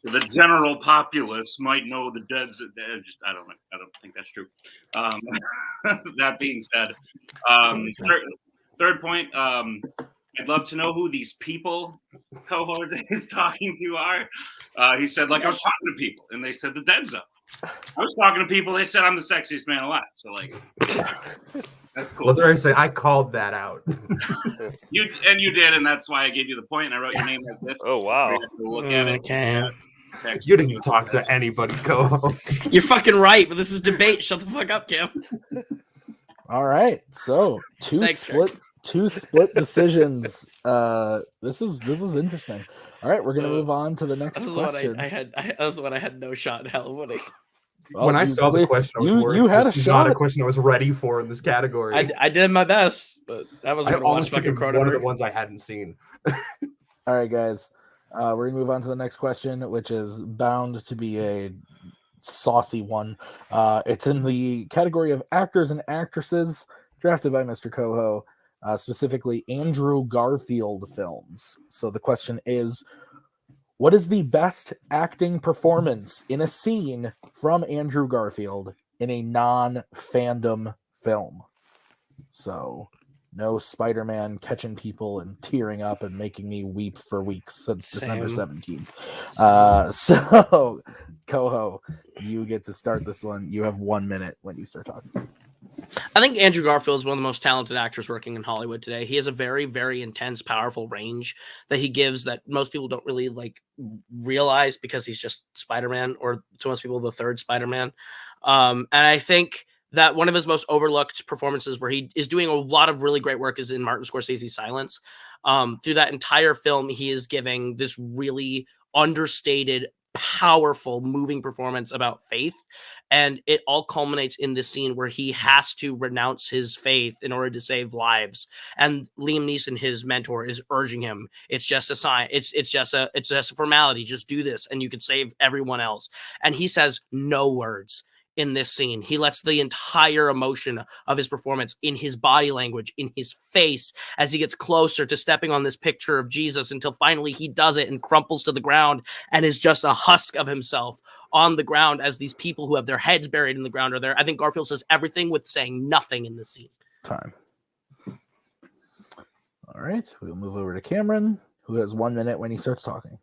The general populace might know the Dead. I don't think that's true. That being said, third point. I'd love to know who these people Coho is talking to are. He said, I was talking to people, and they said The Dead Zone. I was talking to people, they said I'm the sexiest man alive. So, that's cool. Well, they're saying I called that out. You did, and that's why I gave you the point, and I wrote your name like this. Oh, wow. You have to look at it. Okay. You didn't talk to anybody, Coho. You're fucking right, but this is debate. Shut the fuck up, Cam. All right, so two split decisions. This is interesting. All right, we're gonna move on to the next question. That was the one I had no shot in hell winning. Well, when I saw the question, I was worried. You had a it's shot. Not a question I was ready for in this category. I did my best, but I wasn't I gonna watch almost fucking picked one of the Cronenberg. ones I hadn't seen. All right, guys. We're gonna move on to the next question, which is bound to be a saucy one. It's in the category of actors and actresses drafted by Mr. Coho, specifically Andrew Garfield films. So the question is, what is the best acting performance in a scene from Andrew Garfield in a non-fandom film? So no Spider-Man catching people and tearing up and making me weep for weeks since December 17th. So, Coho, you get to start this one. You have 1 minute when you start talking. I think Andrew Garfield is one of the most talented actors working in Hollywood today. He has a very, very intense, powerful range that he gives that most people don't really realize because he's just Spider-Man, or to most people, the third Spider-Man. And I think that one of his most overlooked performances where he is doing a lot of really great work is in Martin Scorsese's Silence. Through that entire film, he is giving this really understated, powerful, moving performance about faith. And it all culminates in this scene where he has to renounce his faith in order to save lives. And Liam Neeson, his mentor, is urging him. It's just a sign. It's just a formality. Just do this and you can save everyone else. And he says no words in this scene. He lets the entire emotion of his performance in his body language, in his face, as he gets closer to stepping on this picture of Jesus until finally he does it and crumples to the ground and is just a husk of himself on the ground as these people who have their heads buried in the ground are there. I think Garfield says everything with saying nothing in the scene. Time. All right, we'll move over to Cameron, who has 1 minute when he starts talking.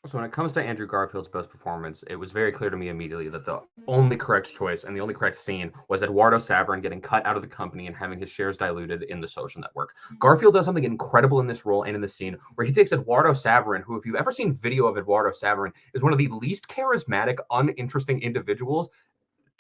So when it comes to Andrew Garfield's best performance, it was very clear to me immediately that the only correct choice and the only correct scene was Eduardo Saverin getting cut out of the company and having his shares diluted in The Social Network. Garfield does something incredible in this role and in the scene where he takes Eduardo Saverin, who, if you've ever seen video of Eduardo Saverin, is one of the least charismatic, uninteresting individuals,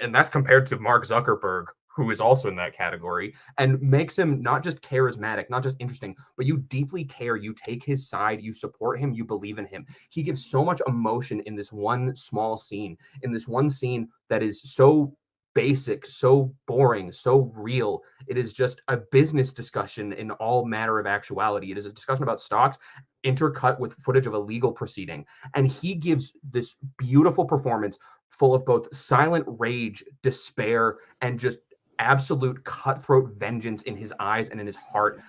and that's compared to Mark Zuckerberg, who is also in that category, and makes him not just charismatic, not just interesting, but you deeply care. You take his side, you support him, you believe in him. He gives so much emotion in this one small scene, in this one scene that is so basic, so boring, so real. It is just a business discussion in all matter of actuality. It is a discussion about stocks intercut with footage of a legal proceeding. And he gives this beautiful performance full of both silent rage, despair, and just absolute cutthroat vengeance in his eyes and in his heart.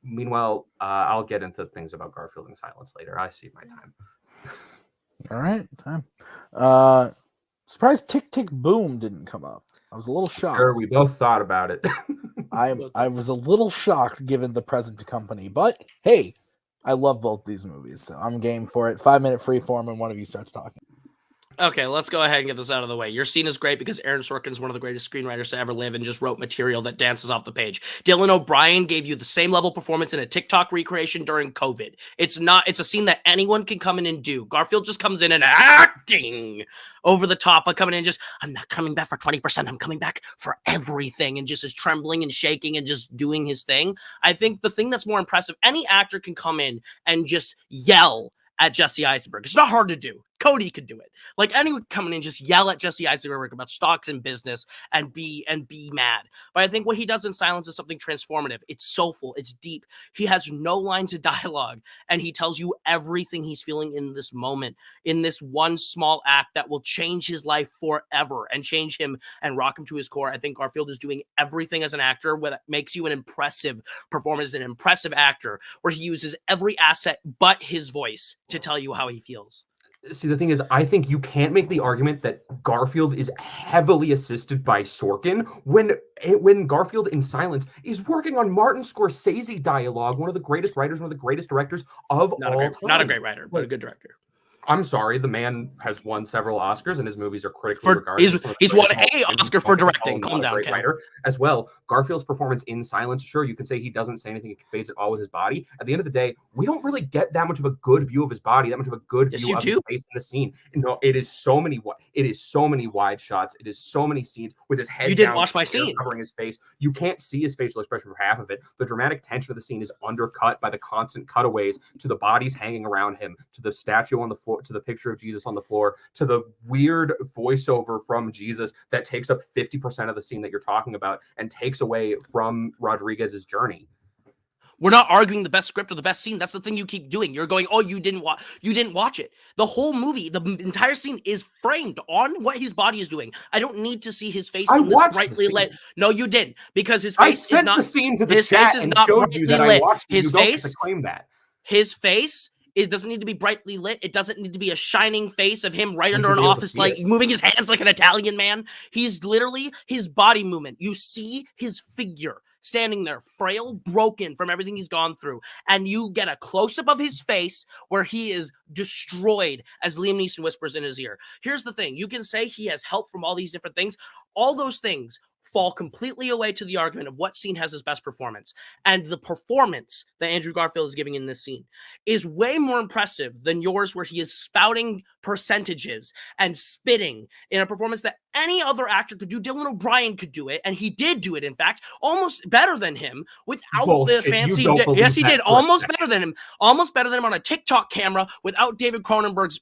Meanwhile, I'll get into things about Garfield in Silence later. I see my time. All right, time. Surprised Tick Tick Boom didn't come up. I was a little shocked. Sure, we both thought about it. I was a little shocked given the present company, but hey, I love both these movies, so I'm game for it. 5 minute freeform, and one of you starts talking. Okay, let's go ahead and get this out of the way. Your scene is great because Aaron Sorkin is one of the greatest screenwriters to ever live and just wrote material that dances off the page. Dylan O'Brien gave you the same level performance in a TikTok recreation during COVID. It's a scene that anyone can come in and do. Garfield just comes in and acting over the top, like coming in just, I'm not coming back for 20%, I'm coming back for everything, and just is trembling and shaking and just doing his thing. I think the thing that's more impressive, any actor can come in and just yell at Jesse Eisenberg. It's not hard to do. Cody could do it. Like anyone coming in, just yell at Jesse Eisenberg about stocks and business and be mad. But I think what he does in Silence is something transformative. It's soulful. It's deep. He has no lines of dialogue, and he tells you everything he's feeling in this moment, in this one small act that will change his life forever and change him and rock him to his core. I think Garfield is doing everything as an actor that makes you an impressive performance, an impressive actor, where he uses every asset but his voice to tell you how he feels. See, the thing is, I think you can't make the argument that Garfield is heavily assisted by Sorkin when Garfield in Silence is working on Martin Scorsese dialogue, one of the greatest writers, one of the greatest directors of all time. Not a great writer, but a good director. I'm sorry, the man has won several Oscars, and his movies are critically regarded. He's won an Oscar for directing. Calm down, Ken. Writer as well. Garfield's performance in Silence, sure, you can say he doesn't say anything, he conveys it all with his body. At the end of the day, we don't really get that much of a good view of his body, that much of a good view of his face in the scene. No, it is so many wide shots. It is so many scenes with his head. You didn't watch my scene covering his face. You can't see his facial expression for half of it. The dramatic tension of the scene is undercut by the constant cutaways to the bodies hanging around him, to the statue on the floor, to the picture of Jesus on the floor, to the weird voiceover from Jesus that takes up 50% of the scene that you're talking about and takes away from Rodriguez's journey. We're not arguing the best script or the best scene. That's the thing you keep doing. You're going, oh, you didn't watch it. The whole movie, the entire scene is framed on what his body is doing. I don't need to see his face in this brightly lit. No, you didn't, because his face is not. I sent the scene to the his chat face is and not showed you that brightly I lit. watched it. His You don't get face, to claim that. his face. It doesn't need to be brightly lit. It doesn't need to be a shining face of him right You under should an be able to office see light, it. moving his hands like an Italian man. He's literally his body movement. You see his figure standing there, frail, broken from everything he's gone through. And you get a close-up of his face where he is destroyed as Liam Neeson whispers in his ear. Here's the thing. You can say he has help from all these different things. All those things fall completely away to the argument of what scene has his best performance. And the performance that Andrew Garfield is giving in this scene is way more impressive than yours, where he is spouting percentages and spitting in a performance that any other actor could do. Dylan O'Brien could do it, and he did do it, in fact, almost better than him without Bullshit. the fancy. You don't believe Yes, he that did. for a Almost second. better than him. Almost better than him on a TikTok camera without David Cronenberg's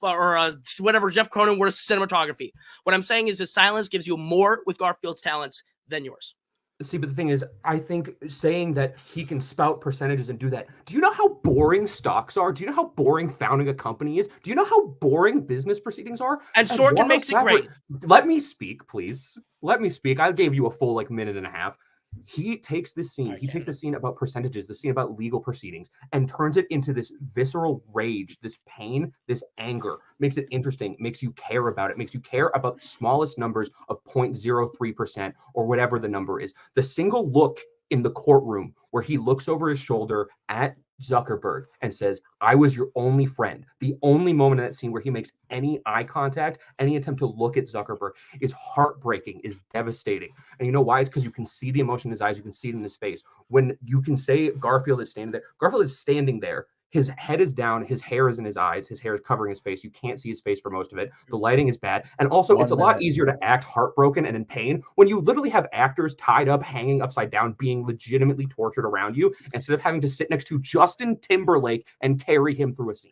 or whatever, Jeff Cronenberg's cinematography. What I'm saying is his silence gives you more with Garfield's talents than yours. See, but the thing is, I think saying that he can spout percentages and do that. Do you know how boring stocks are? Do you know how boring founding a company is? Do you know how boring business proceedings are? And Sorkin Eduardo makes it Savary- great. Let me speak, please. Let me speak. I gave you a full minute and a half. He takes this scene, takes the scene about percentages, the scene about legal proceedings, and turns it into this visceral rage, this pain, this anger, makes it interesting, makes you care about it, makes you care about the smallest numbers of 0.03% or whatever the number is. The single look in the courtroom where he looks over his shoulder at Zuckerberg and says, I was your only friend. The only moment in that scene where he makes any eye contact, any attempt to look at Zuckerberg is heartbreaking, is devastating. And you know why? It's because you can see the emotion in his eyes. You can see it in his face. When you can say Garfield is standing there, Garfield is standing there. His head is down. His hair is in his eyes. His hair is covering his face. You can't see his face for most of it. The lighting is bad. And also, it's a lot easier to act heartbroken and in pain when you literally have actors tied up, hanging upside down, being legitimately tortured around you, instead of having to sit next to Justin Timberlake and carry him through a scene.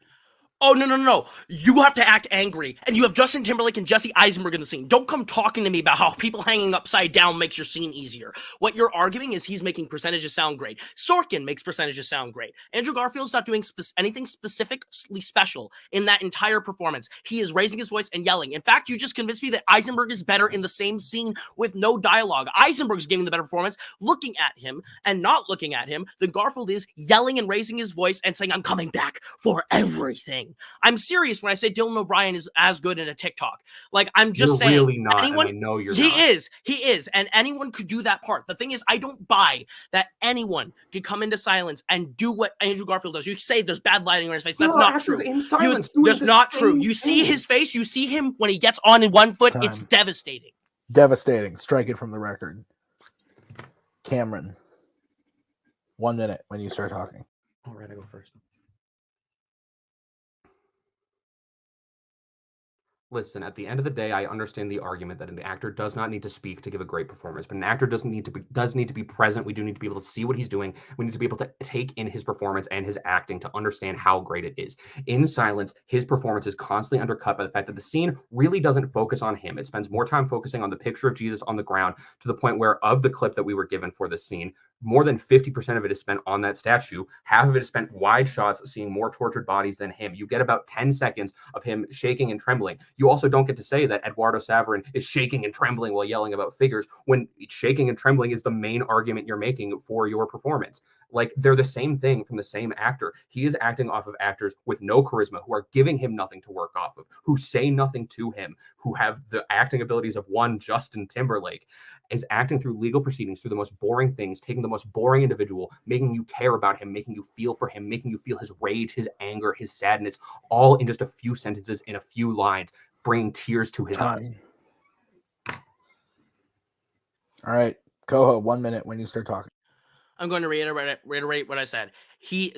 Oh, no. You have to act angry. And you have Justin Timberlake and Jesse Eisenberg in the scene. Don't come talking to me about how people hanging upside down makes your scene easier. What you're arguing is he's making percentages sound great. Sorkin makes percentages sound great. Andrew Garfield's not doing anything specifically special in that entire performance. He is raising his voice and yelling. In fact, you just convinced me that Eisenberg is better in the same scene with no dialogue. Eisenberg's giving the better performance, looking at him and not looking at him, than Garfield is yelling and raising his voice and saying, I'm coming back for everything. I'm serious when I say Dylan O'Brien is as good in a TikTok. Like, I'm just You're saying. really not, anyone, and I know you're he not. He is, and anyone could do that part. The thing is, I don't buy that anyone could come into silence and do what Andrew Garfield does. You say there's bad lighting on his face. That's There are not actors true. in silence doing That's the not true. same You see thing. his face. You see him when he gets on in one foot. It's Time. devastating. Devastating. Strike it from the record. Cameron, 1 minute when you start talking. All right, I go first. Listen, at the end of the day, I understand the argument that an actor does not need to speak to give a great performance, but an actor does need to be present. We do need to be able to see what he's doing. We need to be able to take in his performance and his acting to understand how great it is. In silence, his performance is constantly undercut by the fact that the scene really doesn't focus on him. It spends more time focusing on the picture of Jesus on the ground, to the point where, of the clip that we were given for this scene, more than 50% of it is spent on that statue. Half of it is spent wide shots seeing more tortured bodies than him. You get about 10 seconds of him shaking and trembling. You also don't get to say that Eduardo Saverin is shaking and trembling while yelling about figures, when shaking and trembling is the main argument you're making for your performance. Like, they're the same thing from the same actor. He is acting off of actors with no charisma, who are giving him nothing to work off of, who say nothing to him, who have the acting abilities of one Justin Timberlake, is acting through legal proceedings, through the most boring things, taking the most boring individual, making you care about him, making you feel for him, making you feel his rage, his anger, his sadness, all in just a few sentences, in a few lines, bringing tears to his eyes. All right, Koho, 1 minute when you start talking. I'm going to reiterate what I said.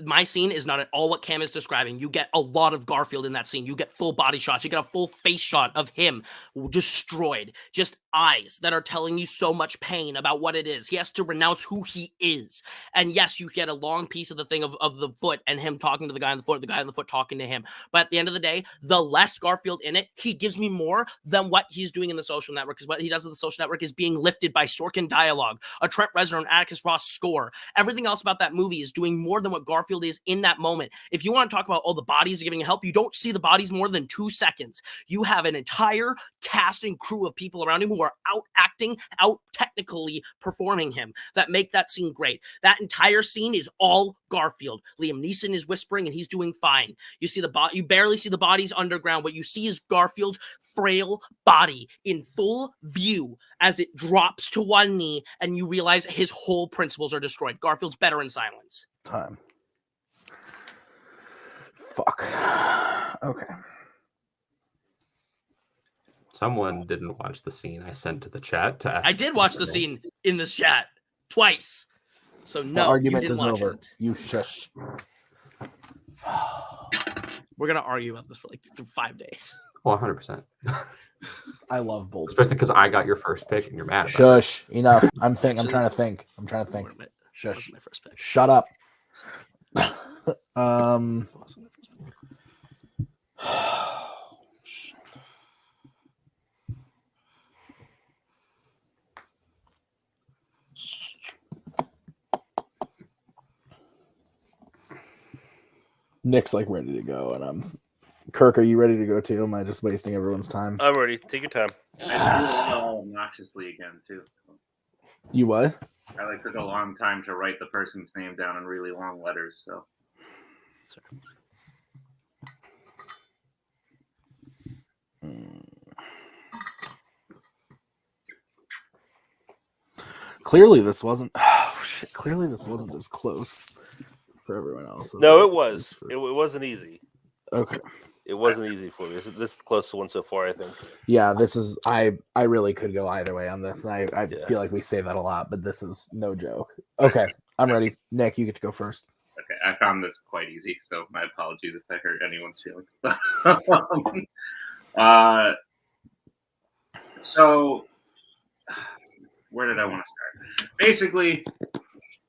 My scene is not at all what Cam is describing. You get a lot of Garfield in that scene. You get full body shots. You get a full face shot of him destroyed, just eyes that are telling you so much pain about what it is. He has to renounce who he is. And yes, you get a long piece of the thing of the foot and him talking to the guy on the foot talking to him. But at the end of the day, the less Garfield in it, he gives me more than what he's doing in The Social Network. Because what he does in The Social Network is being lifted by Sorkin dialogue, a Trent Reznor and Atticus Ross score. Everything else about that movie is doing more than what Garfield is in that moment. If you want to talk about, the bodies are giving help, you don't see the bodies more than 2 seconds. You have an entire cast and crew of people around him who are out acting, out technically performing him that make that scene great. That entire scene is all Garfield. Liam Neeson is whispering and he's doing fine. You see you barely see the bodies underground. What you see is Garfield's frail body in full view as it drops to one knee, and you realize his whole principles are destroyed. Garfield's better in silence. Time. Fuck. Okay. Someone didn't watch the scene I sent to the chat to ask. I did watch the scene in this chat twice. So The no, argument you is didn't watch over. it. You shush. We're gonna argue about this for like 5 days. Well, 100%. I love bold. Especially because I got your first pick and you're mad about it. Shush. Enough. I'm trying to think. That Shush. wasn't my first pick. Shut up. That wasn't my first pick. Nick's like ready to go, and I'm. Kirk, are you ready to go too? Am I just wasting everyone's time? I'm ready. Take your time. I do it all obnoxiously again too. You what? I took a long time to write the person's name down in really long letters. So Clearly, this wasn't. Oh, shit. Clearly, this wasn't as close for everyone else. No, it was. It wasn't easy. Okay. It wasn't easy for me. This is the closest one so far, I think. Yeah, this is. I really could go either way on this, and I Yeah. feel like we say that a lot, but this is no joke. Okay, I'm ready. Nick, you get to go first. okay, I found this quite easy. So my apologies if I hurt anyone's feelings. So where did I want to start? Basically,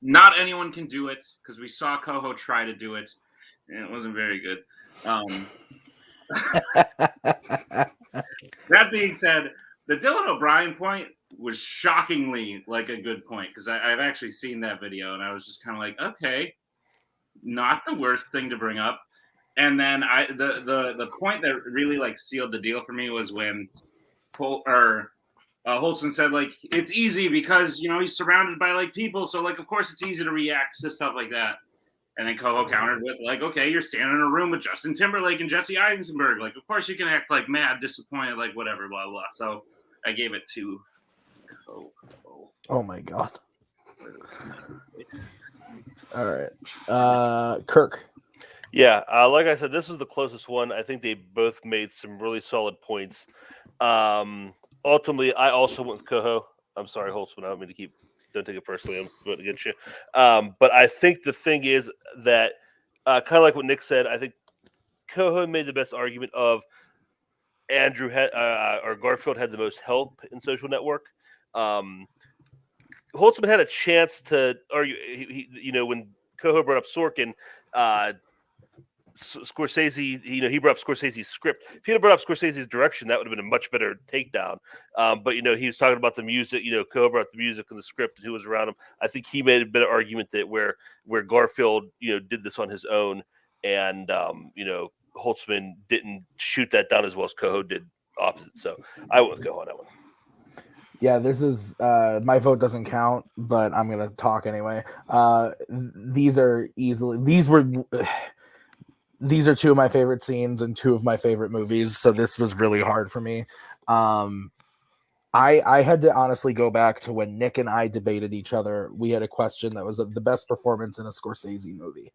not anyone can do it because we saw Coho try to do it, and it wasn't very good. That being said, the Dylan O'Brien point was shockingly like a good point because I've actually seen that video and I was just kind of like, okay, not the worst thing to bring up. And then the point that really like sealed the deal for me was when Holtzman said like it's easy because he's surrounded by like people, so like of course it's easy to react to stuff like that. And then Coho countered with like, okay, you're standing in a room with Justin Timberlake and Jesse Eisenberg. Like, of course you can act like mad, disappointed, like whatever, blah, blah. So I gave it to Coho. Oh my god. All right. Kirk. Yeah, like I said, this was the closest one. I think they both made some really solid points. Ultimately, I also went with Coho. I'm sorry, Holtzman. I don't mean to don't take it personally. I'm voting against you. But I think the thing is that, kind of like what Nick said, I think Coho made the best argument of Andrew or Garfield had the most help in Social Network. Holtzman had a chance to argue. He when Coho brought up Sorkin, Scorsese, he brought up Scorsese's script. If he had brought up Scorsese's direction, that would have been a much better takedown. But he was talking about the music. Coho brought up the music and the script and who was around him. I think he made a better argument that where Garfield, did this on his own, and Holtzman didn't shoot that down as well as Coho did opposite. So I went with Coho on that one. Yeah, this is my vote doesn't count, but I'm gonna talk anyway. These are two of my favorite scenes and two of my favorite movies, so this was really hard for me. I had to honestly go back to when Nick and I debated each other. We had a question that was the best performance in a Scorsese movie,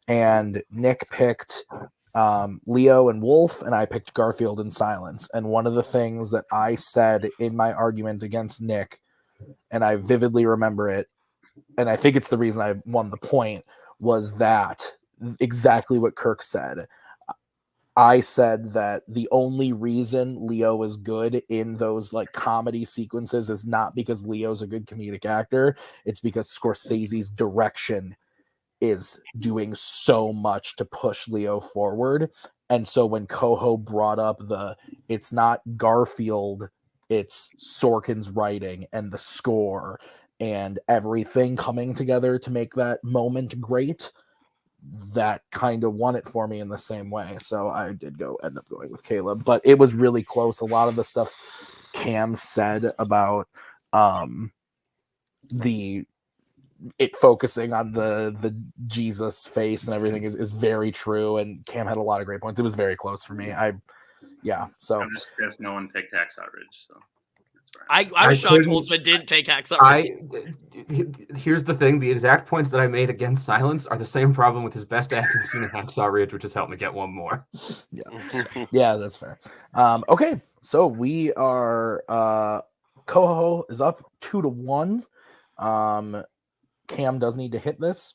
and Nick picked Leo and Wolf, and I picked Garfield and Silence. And one of the things that I said in my argument against Nick, and I vividly remember it, and I think it's the reason I won the point, was that exactly what Kirk said. I said that the only reason Leo is good in those like comedy sequences is not because Leo's a good comedic actor. It's because Scorsese's direction is doing so much to push Leo forward. And so when Coho brought up it's not Garfield, it's Sorkin's writing and the score and everything coming together to make that moment great, that kind of won it for me in the same way. So I did end up going with Caleb, but it was really close. A lot of the stuff Cam said about it focusing on the Jesus face and everything is very true. And Cam had a lot of great points. It was very close for me. So I'm just pissed no one picked Hacksaw Ridge. So I was shocked Holtzman didn't take Hacksaw Ridge. Here's the thing: the exact points that I made against Silence are the same problem with his best acting scene in Hacksaw Ridge, which has helped me get one more. Yeah, that's fair. Okay, so we are Coho is up 2-1. Cam does need to hit this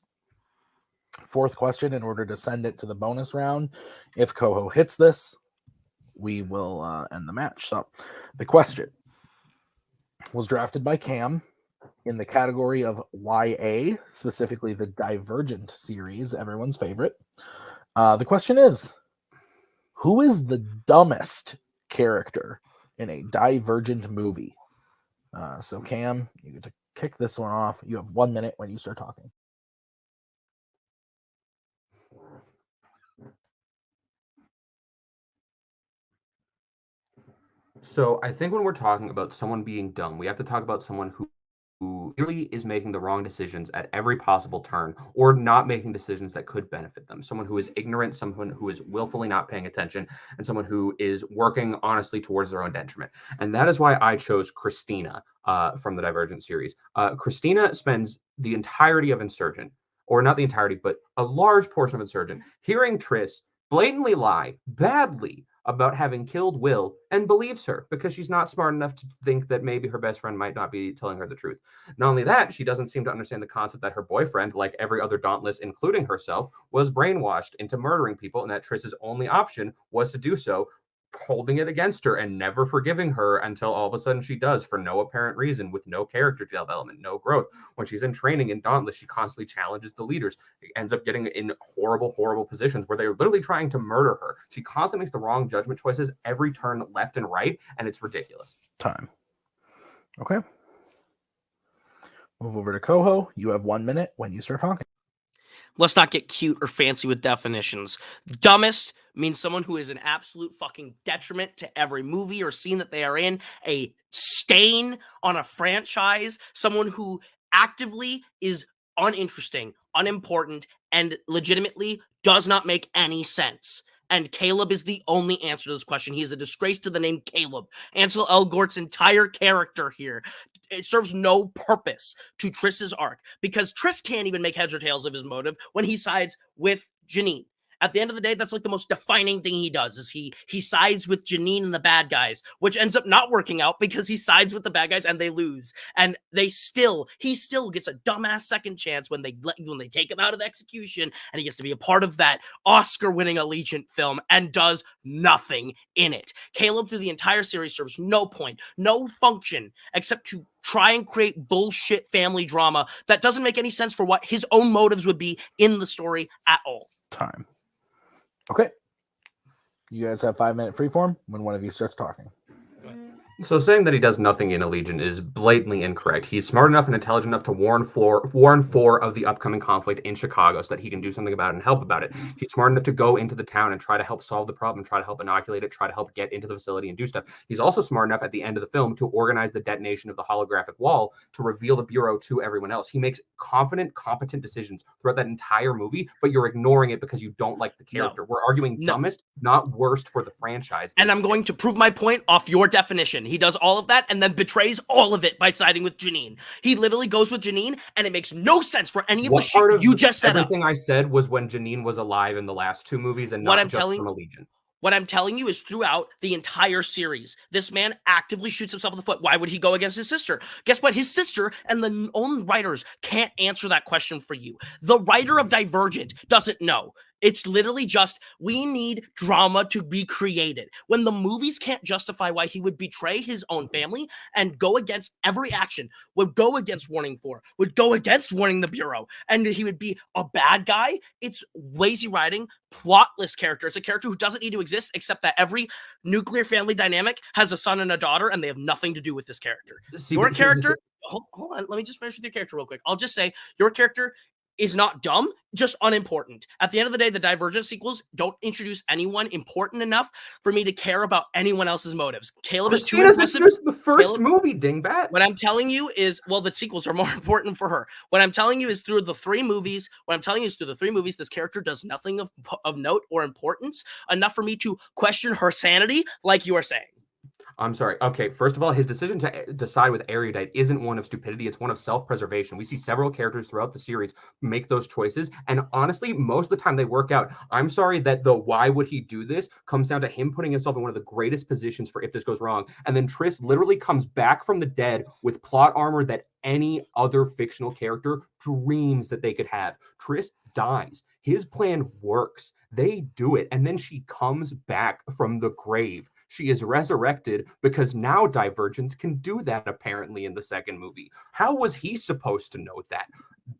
fourth question in order to send it to the bonus round. If Coho hits this, we will end the match. So the question was drafted by Cam in the category of YA, specifically the Divergent series, everyone's favorite. The question is, who is the dumbest character in a Divergent movie? So Cam, you get to kick this one off. You have 1 minute when you start talking. So I think when we're talking about someone being dumb, we have to talk about someone who really is making the wrong decisions at every possible turn, or not making decisions that could benefit them. Someone who is ignorant, someone who is willfully not paying attention, and someone who is working honestly towards their own detriment. And that is why I chose Christina from the Divergent series. Christina spends the entirety of Insurgent, or not the entirety, but a large portion of Insurgent, hearing Triss blatantly lie badly about having killed Will, and believes her because she's not smart enough to think that maybe her best friend might not be telling her the truth. Not only that, she doesn't seem to understand the concept that her boyfriend, like every other Dauntless, including herself, was brainwashed into murdering people, and that Triss's only option was to do so, holding it against her and never forgiving her until all of a sudden she does, for no apparent reason, with no character development, no growth. When she's in training in Dauntless, she constantly challenges the leaders, ends up getting in horrible positions where they're literally trying to murder her. She constantly makes the wrong judgment choices every turn, left and right, and it's ridiculous. Time. Okay. Move over to Coho. You have 1 minute when you start talking. Let's not get cute or fancy with definitions. Dumbest means someone who is an absolute fucking detriment to every movie or scene that they are in, a stain on a franchise, someone who actively is uninteresting, unimportant, and legitimately does not make any sense. And Caleb is the only answer to this question. He is a disgrace to the name Caleb. Ansel Elgort's entire character here, it serves no purpose to Triss's arc, because Triss can't even make heads or tails of his motive when he sides with Janine. At the end of the day, that's like the most defining thing he does, is he sides with Janine and the bad guys, which ends up not working out because he sides with the bad guys and they lose. And he still gets a dumbass second chance when they take him out of execution, and he gets to be a part of that Oscar-winning Allegiant film and does nothing in it. Caleb, through the entire series, serves no point, no function, except to try and create bullshit family drama that doesn't make any sense for what his own motives would be in the story at all. Time. Okay. You guys have 5 minute freeform when one of you starts talking. So saying that he does nothing in Allegiant is blatantly incorrect. He's smart enough and intelligent enough to warn four of the upcoming conflict in Chicago so that he can do something about it and help about it. He's smart enough to go into the town and try to help solve the problem, try to help inoculate it, try to help get into the facility and do stuff. He's also smart enough at the end of the film to organize the detonation of the holographic wall to reveal the Bureau to everyone else. He makes confident, competent decisions throughout that entire movie, but you're ignoring it because you don't like the character. No. We're arguing dumbest, not worst for the franchise. And I'm going to prove my point off your definition. He does all of that and then betrays all of it by siding with Janine. He literally goes with Janine, and it makes no sense for any of the shit you just set up. Everything I said was when Janine was alive in the last two movies, and not just from Allegiant. What I'm telling you is throughout the entire series, this man actively shoots himself in the foot. Why would he go against his sister? Guess what? His sister and the own writers can't answer that question for you. The writer of Divergent doesn't know. It's literally just, we need drama to be created. When the movies can't justify why he would betray his own family and go against every action, would go against Warning 4, would go against Warning the Bureau, and he would be a bad guy, it's lazy writing, plotless character. It's a character who doesn't need to exist, except that every nuclear family dynamic has a son and a daughter, and they have nothing to do with this character. See, Your but here's the character, hold on, let me just finish with your character real quick. I'll just say, your character is not dumb, just unimportant. At the end of the day, the Divergent sequels don't introduce anyone important enough for me to care about anyone else's motives. Caleb is too Christina's aggressive. introduced in the first Caleb- movie, dingbat. What I'm telling you is, well, the sequels are more important for her. What I'm telling you is through the three movies, this character does nothing of note or importance enough for me to question her sanity, like you are saying. I'm sorry. Okay, first of all, his decision to decide with erudite isn't one of stupidity. It's one of self-preservation. We see several characters throughout the series make those choices, and honestly, most of the time they work out. I'm sorry that the why would he do this comes down to him putting himself in one of the greatest positions for if this goes wrong, and then Triss literally comes back from the dead with plot armor that any other fictional character dreams that they could have. Triss dies. His plan works. They do it, and then she comes back from the grave. She is resurrected because now Divergence can do that, apparently, in the second movie. How was he supposed to know that?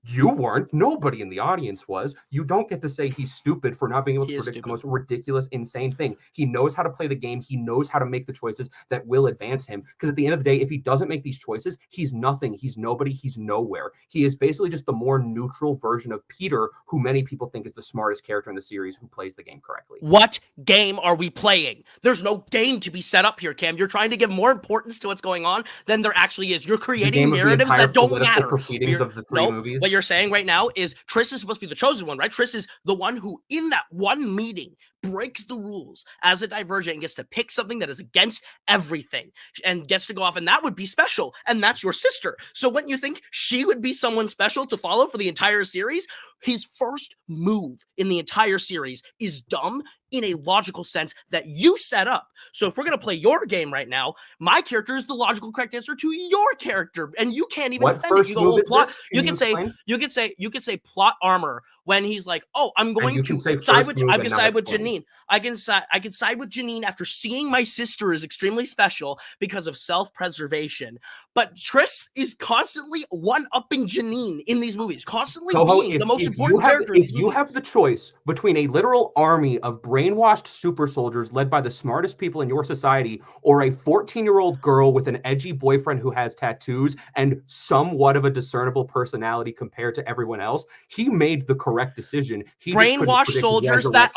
You weren't. Nobody in the audience was. You don't get to say he's stupid for not being able to predict the most ridiculous, insane thing. He knows how to play the game. He knows how to make the choices that will advance him. Because at the end of the day, if he doesn't make these choices, he's nothing. He's nobody. He's nowhere. He is basically just the more neutral version of Peter, who many people think is the smartest character in the series who plays the game correctly. What game are we playing? There's no game to be set up here, Cam. You're trying to give more importance to what's going on than there actually is. You're creating narratives that don't matter. Proceedings of the three movies. What you're saying right now is Triss is supposed to be the chosen one, right? Triss is the one who, in that one meeting, breaks the rules as a Divergent and gets to pick something that is against everything and gets to go off, and that would be special. And that's your sister. So wouldn't you think she would be someone special to follow for the entire series? His first move in the entire series is dumb in a logical sense that you set up. So if we're going to play your game right now, my character is the logical correct answer to your character, and you can't even defend it. You go, oh, plot. You can say plot armor when he's like, oh, I'm going to side with Janine. I can side with Janine after seeing my sister is extremely special because of self-preservation. But Triss is constantly one-upping Janine in these movies, constantly being the most important character in these movies. If you have the choice between a literal army of brainwashed super soldiers led by the smartest people in your society, or a 14-year-old girl with an edgy boyfriend who has tattoos and somewhat of a discernible personality compared to everyone else, he made the correct decision. Brainwashed soldiers that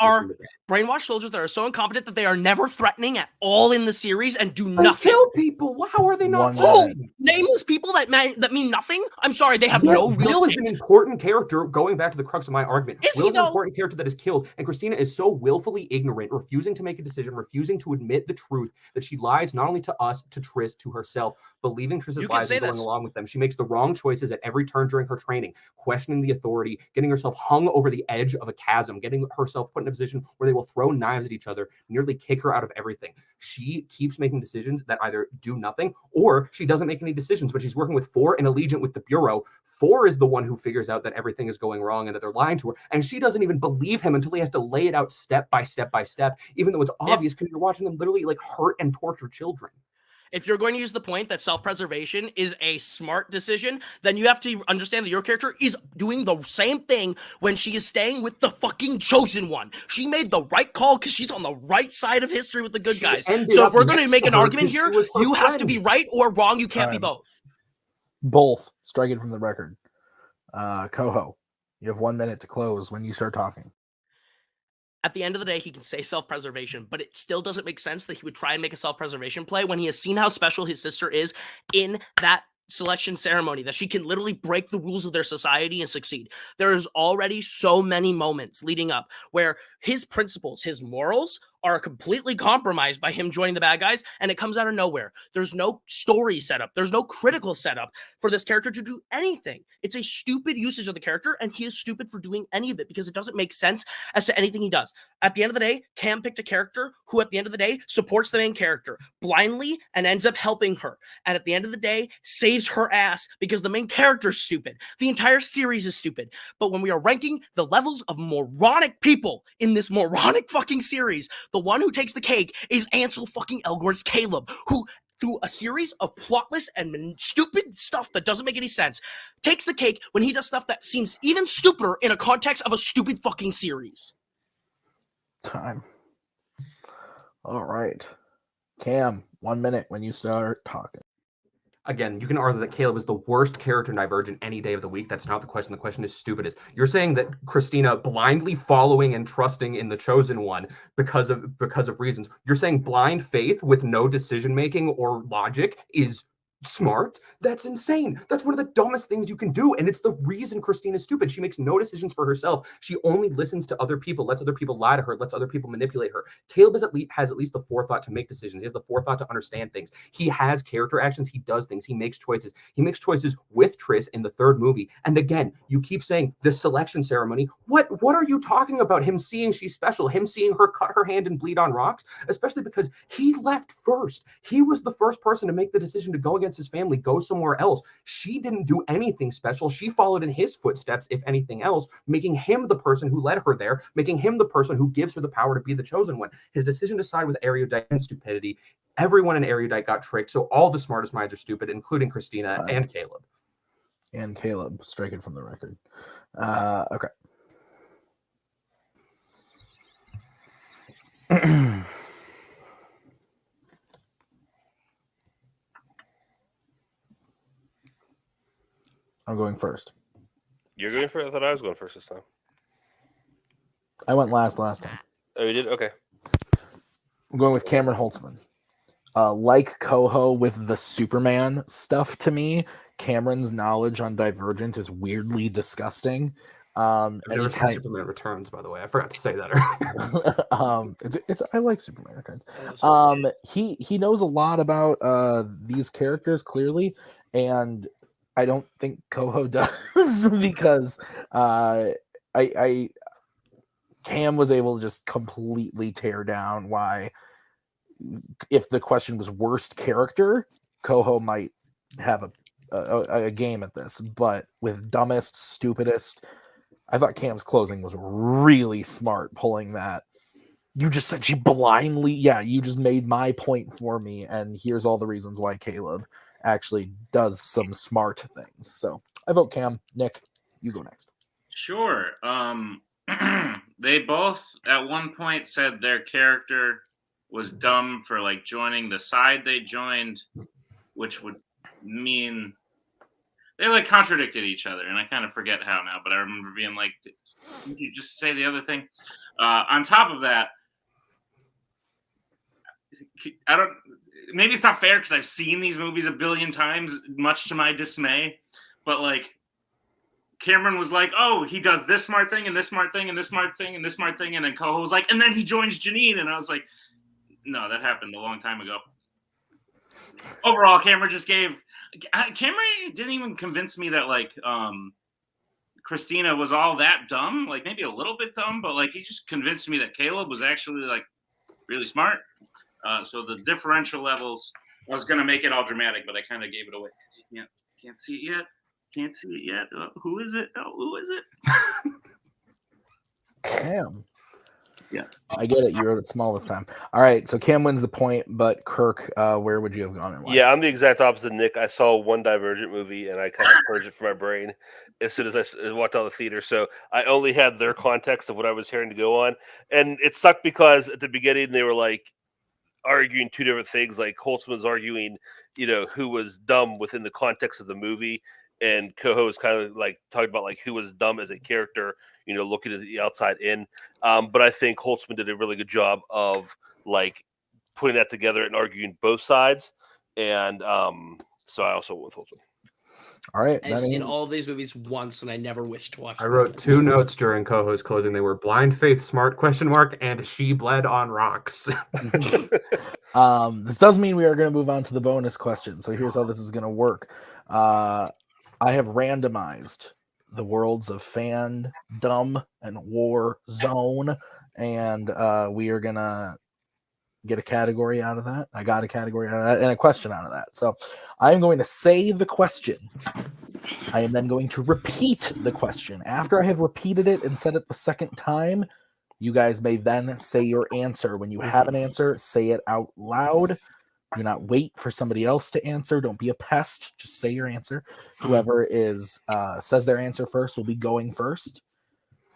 are so incompetent that they are never threatening at all in the series and do nothing. Kill people. How are they not? Nameless people that mean nothing. I'm sorry, they have no real. Will is an important character. Going back to the crux of my argument, Will is an important character that is killed, and Christina is so willfully ignorant, refusing to make a decision, refusing to admit the truth that she lies not only to us, to Triss, to herself, believing Triss's lies and going along with them. She makes the wrong choices at every turn during her training, questioning the authority, getting herself hung over the edge of a chasm, getting herself put in a position where they will throw knives at each other, nearly kick her out of everything. She keeps making decisions that either do nothing or she doesn't make any decisions. When she's working with 4 and Allegiant with the Bureau, 4 is the one who figures out that everything is going wrong and that they're lying to her, and she doesn't even believe him until he has to lay it out step by step by step, even though it's obvious because you're watching them literally like hurt and torture children. If you're going to use the point that self-preservation is a smart decision, then you have to understand that your character is doing the same thing when she is staying with the fucking chosen one. She made the right call because she's on the right side of history with the good guys. So if we're going to make an argument here, you have to be right or wrong. You can't be both. Both. Strike it from the record. Coho, you have 1 minute to close when you start talking. At the end of the day, he can say self-preservation, but it still doesn't make sense that he would try and make a self-preservation play when he has seen how special his sister is in that selection ceremony, that she can literally break the rules of their society and succeed. There is already so many moments leading up where his principles, his morals are completely compromised by him joining the bad guys, and it comes out of nowhere. There's no story setup. There's no critical setup for this character to do anything. It's a stupid usage of the character, and he is stupid for doing any of it because it doesn't make sense as to anything he does. At the end of the day, Cam picked a character who, at the end of the day, supports the main character blindly and ends up helping her. And at the end of the day, saves her ass because the main character's stupid. The entire series is stupid. But when we are ranking the levels of moronic people in this moronic fucking series, the one who takes the cake is Ansel fucking Elgort's Caleb, who, through a series of plotless and stupid stuff that doesn't make any sense, takes the cake when he does stuff that seems even stupider in a context of a stupid fucking series. Time. All right. Cam, 1 minute when you start talking. Again, you can argue that Caleb is the worst character in Divergent any day of the week. That's not the question. The question is stupidest. You're saying that Christina blindly following and trusting in the Chosen One because of reasons. You're saying blind faith with no decision making or logic is smart? That's insane. That's one of the dumbest things you can do, and it's the reason Christina's stupid. She makes no decisions for herself. She only listens to other people, lets other people lie to her, lets other people manipulate her. Caleb has at least the forethought to make decisions. He has the forethought to understand things. He has character actions. He does things. He makes choices. He makes choices with Triss in the third movie. And again, you keep saying the selection ceremony. What are you talking about? Him seeing she's special, him seeing her cut her hand and bleed on rocks, especially because he left first. He was the first person to make the decision to go against his family, go somewhere else. She didn't do anything special. She followed in his footsteps, if anything else, making him the person who led her there, making him the person who gives her the power to be the chosen one. His decision to side with Erudite and stupidity. Everyone in Erudite got tricked, so all the smartest minds are stupid, including Christina and Caleb. And Caleb, strike it from the record. Okay. I'm going first. You're going first? I thought I was going first this time. I went last time. Oh, you did? Okay. I'm going with Cameron Holtzman. Like Coho with the Superman stuff to me, Cameron's knowledge on Divergent is weirdly disgusting. I've never seen Superman Returns, by the way. I forgot to say that earlier. I like Superman Returns. He knows a lot about these characters clearly, and I don't think Coho does because Cam was able to just completely tear down why, if the question was worst character, Coho might have a game at this, but with dumbest, stupidest, I thought Cam's closing was really smart, pulling that. You just said she blindly, you just made my point for me, and here's all the reasons why Caleb actually does some smart things. So I vote Cam. Nick, you go next. Sure. They both at one point said their character was dumb for like joining the side they joined, which would mean they like contradicted each other, and I kind of forget how now, but I remember being like, did you just say the other thing? On top of that, maybe it's not fair because I've seen these movies a billion times, much to my dismay, but like Cameron was like, oh, he does this smart thing and this smart thing and this smart thing and this smart thing, and then Coho was like, and then he joins Janine, and I was like, no, that happened a long time ago. Overall, Cameron didn't even convince me that like Christina was all that dumb, like maybe a little bit dumb, but like he just convinced me that Caleb was actually like really smart. So the differential levels, I was gonna make it all dramatic, but I kind of gave it away. Can't see it yet. Can't see it yet. Who is it? Oh, who is it? Cam. Yeah. I get it. You wrote it small this time. All right. So Cam wins the point, but Kirk, where would you have gone and why? Yeah, I'm the exact opposite of Nick. I saw one Divergent movie and I kind of purged it from my brain as soon as I walked out of the theater. So I only had their context of what I was hearing to go on. And it sucked because at the beginning they were like arguing two different things. Like Holtzman's arguing, who was dumb within the context of the movie. And Coho was kind of like talking about like who was dumb as a character, looking at the outside in. But I think Holtzman did a really good job of like putting that together and arguing both sides. And so I also went with Holtzman. All right. I've That seen means all of these movies once, and I never wish to watch I them wrote again. 2 notes during co-host closing. They were blind faith, smart ? And she bled on rocks. this does mean we are going to move on to the bonus question. So here's how this is going to work. I have randomized the worlds of fandom and war zone, and we are going to get a category out of that. I got a category out of that and a question out of that. So I'm going to say the question. I am then going to repeat the question. After I have repeated it and said it the second time, you guys may then say your answer. When you have an answer, say it out loud. Do not wait for somebody else to answer. Don't be a pest. Just say your answer. Whoever says their answer first will be going first.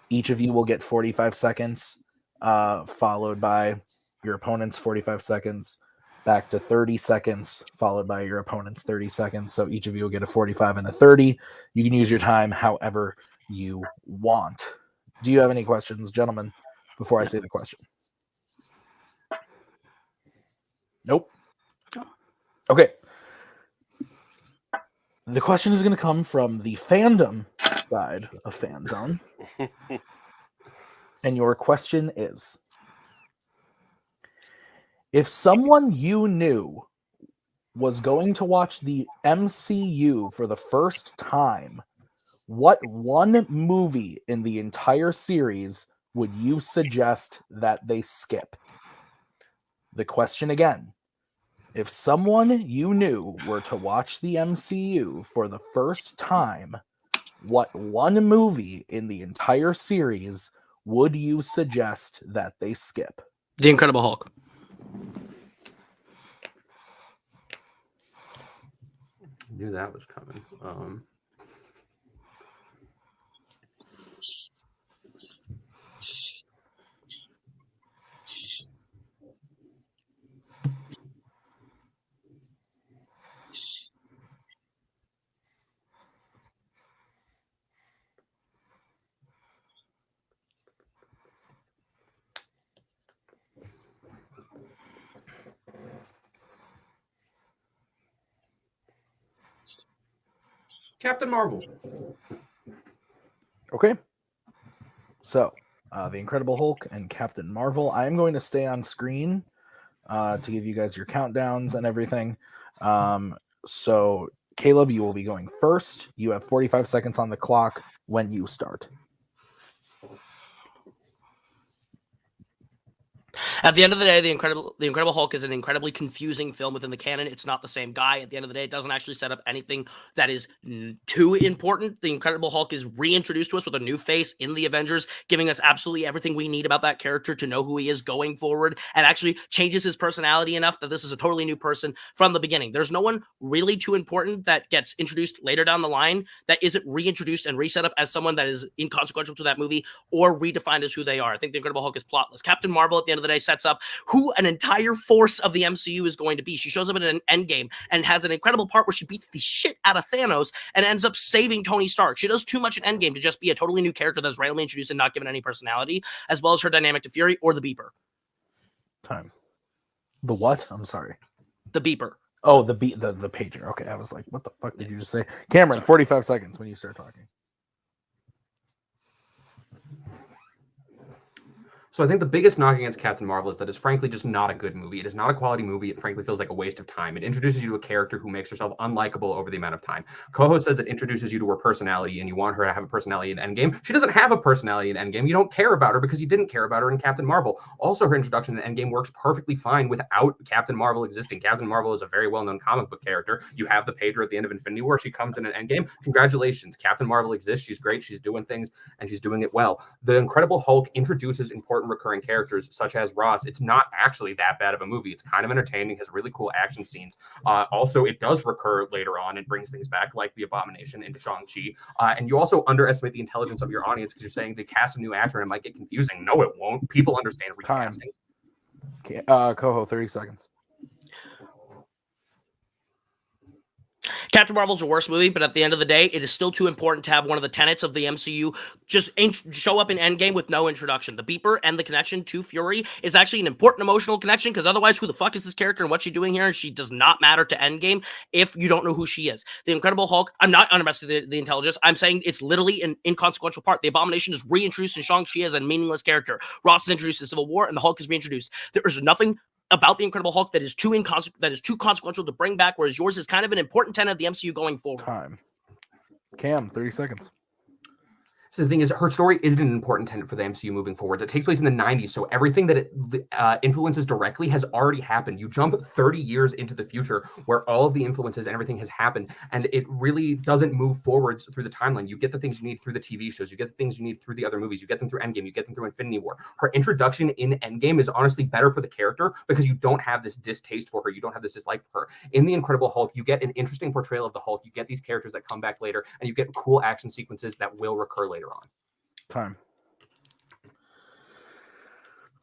Each of you will get 45 seconds, followed by your opponent's 45 seconds, back to 30 seconds, followed by your opponent's 30 seconds. So each of you will get a 45 and a 30. You can use your time however you want. Do you have any questions, gentlemen, before I say the question? Nope. Okay. The question is going to come from the fandom side of Fanzone. And your question is, if someone you knew was going to watch the MCU for the first time, what one movie in the entire series would you suggest that they skip? The question again. If someone you knew were to watch the MCU for the first time, what one movie in the entire series would you suggest that they skip? The Incredible Hulk. Knew that was coming. Captain Marvel. Okay. So, the Incredible Hulk and Captain Marvel. I am going to stay on screen to give you guys your countdowns and everything. So, Caleb, you will be going first. You have 45 seconds on the clock when you start. At the end of the day, the Incredible Hulk is an incredibly confusing film within the canon. It's not the same guy. At the end of the day, it doesn't actually set up anything that is too important. The Incredible Hulk is reintroduced to us with a new face in the Avengers, giving us absolutely everything we need about that character to know who he is going forward, and actually changes his personality enough that this is a totally new person from the beginning. There's no one really too important that gets introduced later down the line that isn't reintroduced and reset up as someone that is inconsequential to that movie or redefined as who they are. I think the Incredible Hulk is plotless. Captain Marvel, at the end of the day, sets up who an entire force of the MCU is going to be. She shows up in an Endgame and has an incredible part where she beats the shit out of Thanos and ends up saving Tony Stark. She does too much in Endgame to just be a totally new character that's randomly introduced and not given any personality, as well as her dynamic to Fury or the Beeper. Time. The what? I'm sorry. The Beeper. Oh, the pager. Okay, I was like, what the fuck did you just say? Cameron, 45 seconds when you start talking. So I think the biggest knock against Captain Marvel is that it's frankly just not a good movie. It is not a quality movie. It frankly feels like a waste of time. It introduces you to a character who makes herself unlikable over the amount of time. Coho says it introduces you to her personality and you want her to have a personality in Endgame. She doesn't have a personality in Endgame. You don't care about her because you didn't care about her in Captain Marvel. Also, her introduction in Endgame works perfectly fine without Captain Marvel existing. Captain Marvel is a very well-known comic book character. You have the pager at the end of Infinity War. She comes in an Endgame. Congratulations. Captain Marvel exists. She's great. She's doing things and she's doing it well. The Incredible Hulk introduces important recurring characters such as Ross. It's not actually that bad of a movie. It's kind of entertaining, has really cool action scenes. Also, it does recur later on and brings things back like the Abomination into Shang-Chi. And you also underestimate the intelligence of your audience because you're saying they cast a new actor and it might get confusing. No, it won't. People understand recasting. Okay, Coho, 30 seconds. Captain Marvel's a worse movie, but at the end of the day, it is still too important to have one of the tenets of the MCU just show up in Endgame with no introduction. The beeper and the connection to Fury is actually an important emotional connection, because otherwise, who the fuck is this character and what's she doing here? And she does not matter to Endgame if you don't know who she is. The Incredible Hulk, I'm not underestimating the intelligence. I'm saying it's literally an inconsequential part. The Abomination is reintroduced in Shang-Chi as a meaningless character. Ross is introduced in Civil War, and the Hulk is reintroduced. There is nothing about the Incredible Hulk that is too consequential to bring back, whereas yours is kind of an important tenet of the MCU going forward. Time. Cam, 30 seconds. So the thing is, her story isn't an important tenet for the MCU moving forward. It takes place in the 90s, so everything that it influences directly has already happened. You jump 30 years into the future where all of the influences and everything has happened, and it really doesn't move forwards through the timeline. You get the things you need through the TV shows. You get the things you need through the other movies. You get them through Endgame. You get them through Infinity War. Her introduction in Endgame is honestly better for the character because you don't have this distaste for her. You don't have this dislike for her. In The Incredible Hulk, you get an interesting portrayal of the Hulk. You get these characters that come back later, and you get cool action sequences that will recur later on. Time.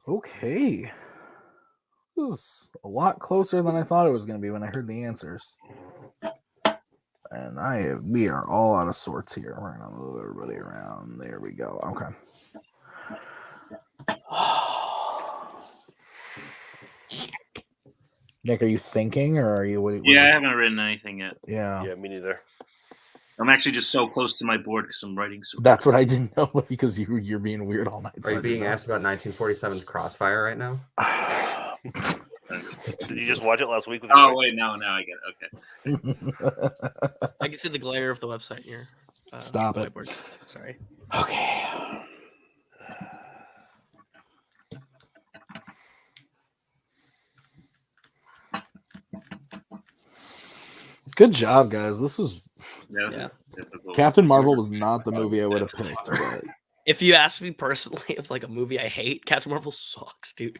Okay. This is a lot closer than I thought it was going to be when I heard the answers. And we are all out of sorts here. We're going to move everybody around. There we go. Okay. Nick, are you thinking, or are you? What I haven't written anything yet. Yeah, me neither. I'm actually just so close to my board because I'm writing so. That's what I didn't know, because you're being weird all night. Are you being asked about 1947's Crossfire right now? Did you just watch it last week? With Wait, now I get it. Okay. I can see the glare of the website here. Stop it. Whiteboard. Sorry. Okay. Good job, guys. This was Captain Marvel was not the movie I would have picked. But... If you ask me personally, if like a movie I hate, Captain Marvel sucks, dude.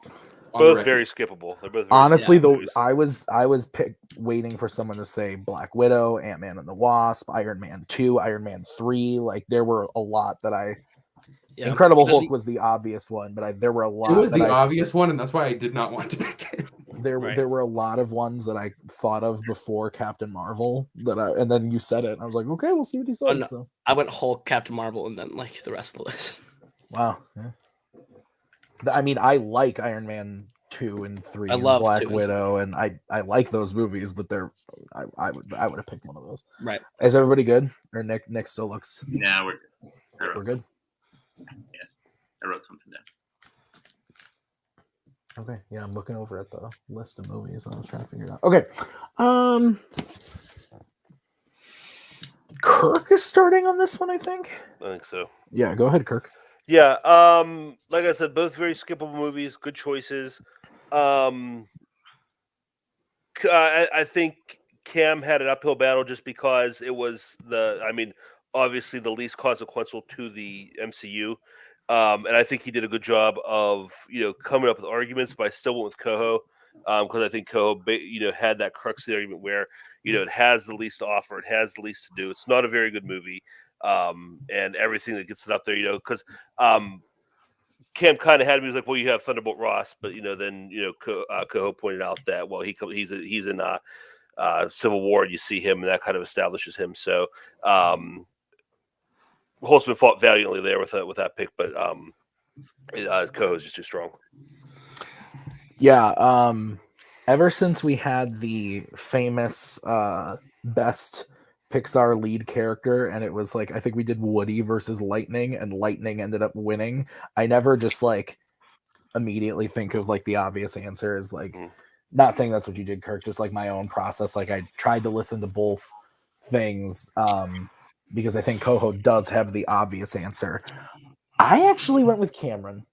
Both very skippable. They're both very honestly, though, movies. I was waiting for someone to say Black Widow, Ant-Man and the Wasp, Iron Man 2, Iron Man 3. Like there were a lot that I. Yeah. Incredible Hulk was the obvious one, but there were a lot. It was the obvious one, and that's why I did not want to pick it. There were a lot of ones that I thought of before Captain Marvel and then you said it, and I was like, okay, we'll see what he says. No. So. I went Hulk, Captain Marvel, and then like the rest of the list. Wow. Yeah. I mean, I like Iron Man 2 and 3 and love Black Widow, and I like those movies, but I would have picked one of those. Right. Is everybody good? Or Nick still looks. Yeah, we're good. We're good. Yeah, I wrote something down. Okay, yeah, I'm looking over at the list of movies and I was trying to figure it out. Okay. Kirk is starting on this one, I think. I think so. Yeah, go ahead, Kirk. Yeah, like I said, both very skippable movies, good choices. I think Cam had an uphill battle just because it was obviously the least consequential to the MCU. And I think he did a good job of, coming up with arguments, but I still went with Coho because I think Coho, had that crux of the argument where, it has the least to offer, it has the least to do. It's not a very good movie, and everything that gets it up there, because Cam kind of had me. He was like, well, you have Thunderbolt Ross, but then Coho pointed out that he's in Civil War, and you see him, and that kind of establishes him. So. Holtzman fought valiantly there with that pick, but Coho is just too strong. Yeah, ever since we had the famous best Pixar lead character, and it was like I think we did Woody versus Lightning, and Lightning ended up winning. I never just like immediately think of like the obvious answer is like not saying that's what you did, Kirk. Just like my own process, like I tried to listen to both things. Because I think Coho does have the obvious answer. I actually went with Cameron.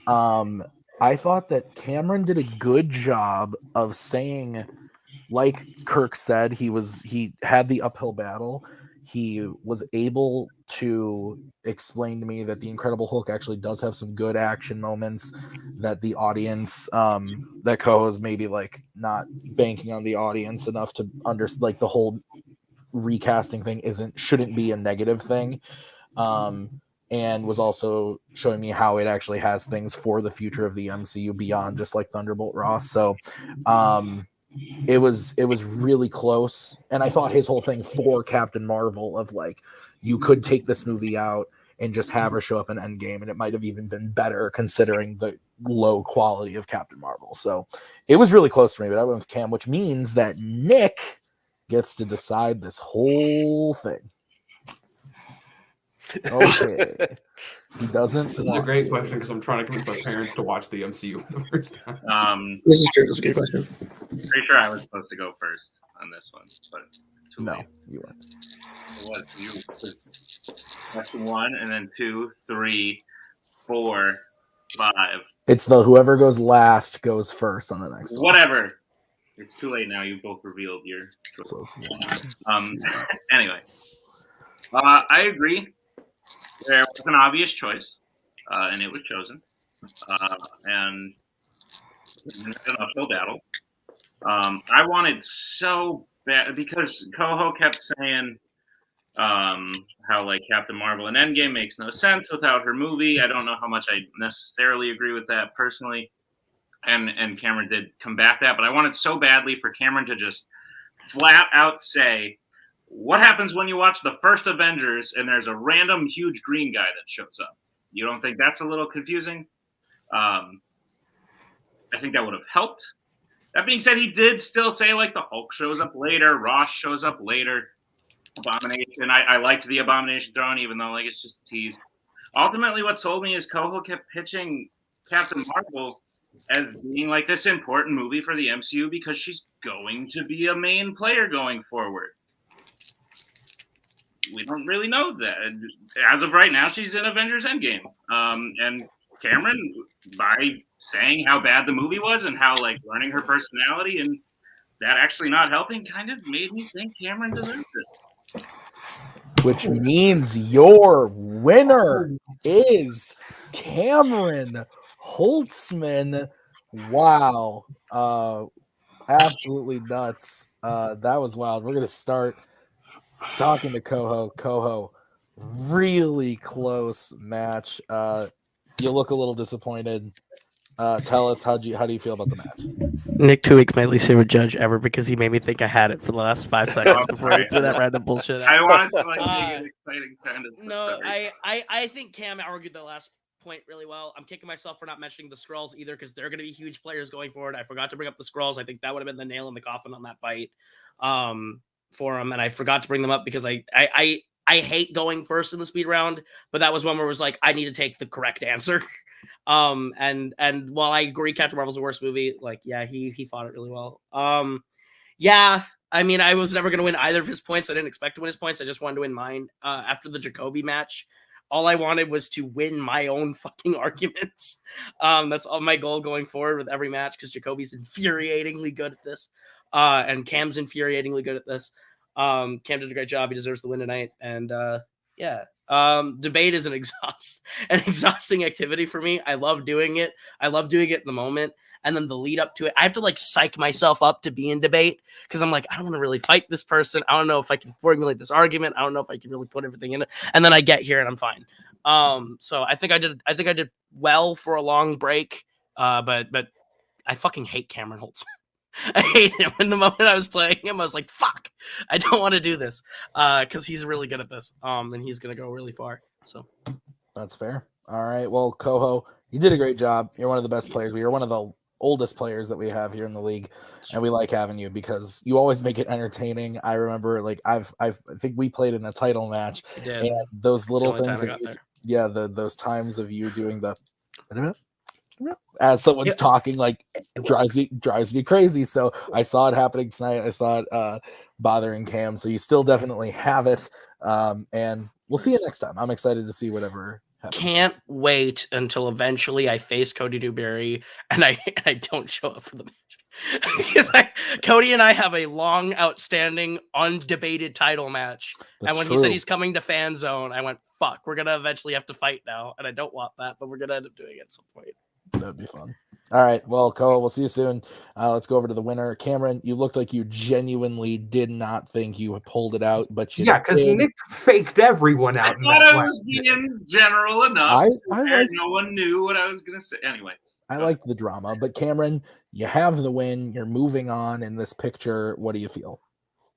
I thought that Cameron did a good job of saying, like Kirk said, he had the uphill battle. He was able to explain to me that the Incredible Hulk actually does have some good action moments, that the audience, that Coho's maybe like not banking on the audience enough to understand, like the whole recasting thing shouldn't be a negative thing, and was also showing me how it actually has things for the future of the MCU beyond just like Thunderbolt Ross. So it was really close. And I thought his whole thing for Captain Marvel of like, you could take this movie out and just have her show up in Endgame, and it might have even been better considering the low quality of Captain Marvel. So it was really close for me, but I went with Cam, which means that Nick gets to decide this whole thing. Okay. He doesn't. This is a great question because I'm trying to convince my parents to watch the MCU for the first time. This is true. That's a good question. Pretty sure I was supposed to go first on this one, but too No, late. you weren't. What you? That's 1, and then 2, 3, 4, 5. It's the whoever goes last goes first on the next one. Whatever. It's too late now. You both revealed your. So it's one. Anyway, I agree. There was an obvious choice, and it was chosen. And an uphill battle. I wanted so bad because Coho kept saying how like Captain Marvel and Endgame makes no sense without her movie. I don't know how much I necessarily agree with that personally. And Cameron did combat that, but I wanted so badly for Cameron to just flat out say, what happens when you watch the first Avengers and there's a random huge green guy that shows up? You don't think that's a little confusing? I think that would have helped. That being said, he did still say like the Hulk shows up later, Ross shows up later, Abomination. I liked the Abomination throne, even though like it's just a tease. Ultimately, what sold me is Coho kept pitching Captain Marvel as being like this important movie for the MCU because she's going to be a main player going forward. We don't really know that. As of right now, she's in Avengers Endgame. And Cameron, by saying how bad the movie was and how like learning her personality and that actually not helping kind of made me think Cameron deserves it. Which means your winner is Cameron Holtzman. Wow. Absolutely nuts. That was wild. We're going to start talking to Coho. Coho, really close match. You look a little disappointed. Tell us how do you feel about the match? Nick Tuick, my least favorite judge ever, because he made me think I had it for the last 5 seconds before he threw that random bullshit out. I wanted to like make it exciting kind of. No, I think Cam argued the last point really well. I'm kicking myself for not mentioning the Skrulls either because they're going to be huge players going forward. I forgot to bring up the Skrulls. I think that would have been the nail in the coffin on that fight for them, and I forgot to bring them up because I hate going first in the speed round, but that was one where it was like I need to take the correct answer. And while I agree Captain Marvel's the worst movie, like yeah, he fought it really well. Yeah, I mean I was never gonna win either of his points. I didn't expect to win his points. I just wanted to win mine. After the Jacoby match, all I wanted was to win my own fucking arguments. That's all my goal going forward with every match because Jacoby's infuriatingly good at this. And Cam's infuriatingly good at this. Cam did a great job. He deserves the win tonight. And yeah. Debate is an exhausting activity for me. I love doing it. I love doing it in the moment. And then the lead up to it, I have to like psych myself up to be in debate because I'm like, I don't want to really fight this person. I don't know if I can formulate this argument. I don't know if I can really put everything in it. And then I get here and I'm fine. So I think I did well for a long break. But I fucking hate Cameron Holtzman. I hate him. In the moment I was playing him, I was like, fuck, I don't want to do this. Because he's really good at this. And he's gonna go really far. So that's fair. All right. Well, Coho, you did a great job. You're one of the best players. You're one of the oldest players that we have here in the league, and we like having you because you always make it entertaining. I remember like I think we played in a title match, and those little things those times of you doing the as someone's talking like it drives me crazy. So I saw it happening tonight. I saw it bothering Cam. So you still definitely have it, and we'll see you next time. I'm excited to see whatever happens. Can't wait until eventually I face Cody Dewberry and I don't show up for the match. Because Cody and I have a long, outstanding, undebated title match. That's and when true. he said he's coming to Fan Zone, I went, fuck, we're going to eventually have to fight now. And I don't want that, but we're going to end up doing it at some point. That'd be fun. All right. Well, Koa, we'll see you soon. Let's go over to the winner. Cameron, you looked like you genuinely did not think you pulled it out, but you because did. Nick faked everyone out. I thought I was being general enough. I liked, no one knew what I was going to say. Anyway. I liked the drama, but Cameron, You have the win. You're moving on in this picture. What do you feel?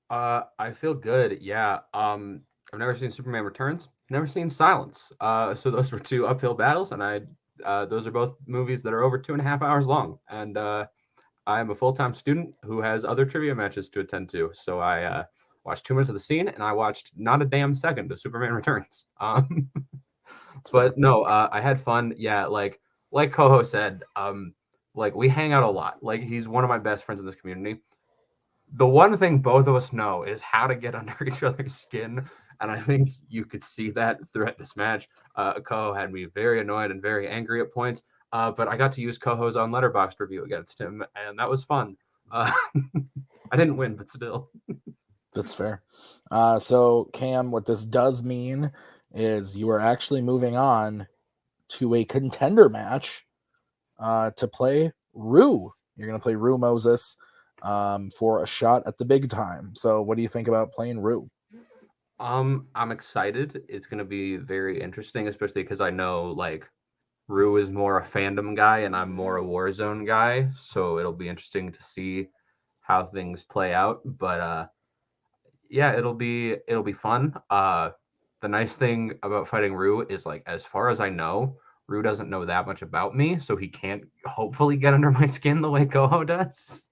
I feel good. Yeah. I've never seen Superman Returns. Never seen Silence. So those were two uphill battles, and those are both movies that are over 2.5 hours long. And I am a full-time student who has other trivia matches to attend to. So I watched 2 minutes of the scene, and I watched not a damn second of Superman Returns. But no, I had fun. Yeah, like Coho said, like we hang out a lot. Like he's one of my best friends in this community. The one thing both of us know is how to get under each other's skin, and I think you could see that throughout this match. Coho had me very annoyed and very angry at points, but I got to use Coho's on Letterboxd review against him, and that was fun. I didn't win, but still. That's fair. So, Cam, what this does mean is you are actually moving on to a contender match to play Rue. You're going to play Rue Moses for a shot at the big time. So what do you think about playing Rue? I'm excited. It's going to be very interesting, especially because I know like Rue is more a fandom guy and I'm more a Warzone guy. So it'll be interesting to see how things play out. But yeah, it'll be fun. The nice thing about fighting Rue is like, as far as I know, Rue doesn't know that much about me, so he can't hopefully get under my skin the way Coho does.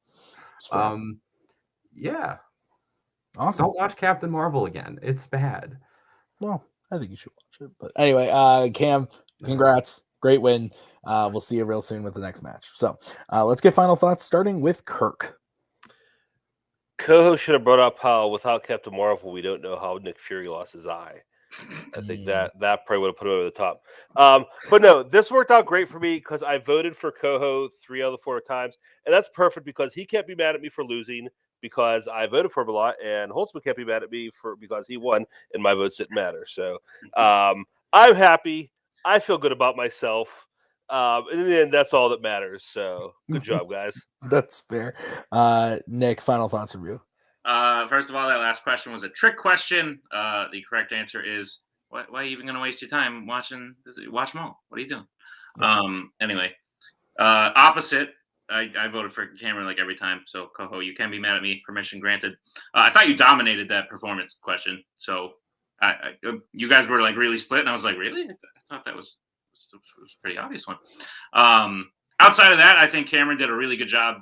Yeah. Awesome. Don't watch Captain Marvel again. It's bad. Well, I think you should watch it. But anyway, Cam, congrats. Great win. We'll see you real soon with the next match. So let's get final thoughts, starting with Kirk. Coho should have brought up how without Captain Marvel, we don't know how Nick Fury lost his eye. I think that probably would have put him over the top. But no, this worked out great for me because I voted for Coho 3 out of the 4 times. And that's perfect because he can't be mad at me for losing because I voted for him a lot. And Holtzman can't be mad at me because he won and my votes didn't matter. So I'm happy. I feel good about myself. In the end, that's all that matters. So good job, guys. That's fair. Nick, final thoughts from you. First of all, that last question was a trick question. The correct answer is why are you even going to waste your time watching? Watch them all. What are you doing? Anyway, opposite. I voted for Cameron like every time. So Coho, you can be mad at me. Permission granted. I thought you dominated that performance question. So you guys were like really split, and I was like, really? I thought that was a pretty obvious one. Outside of that, I think Cameron did a really good job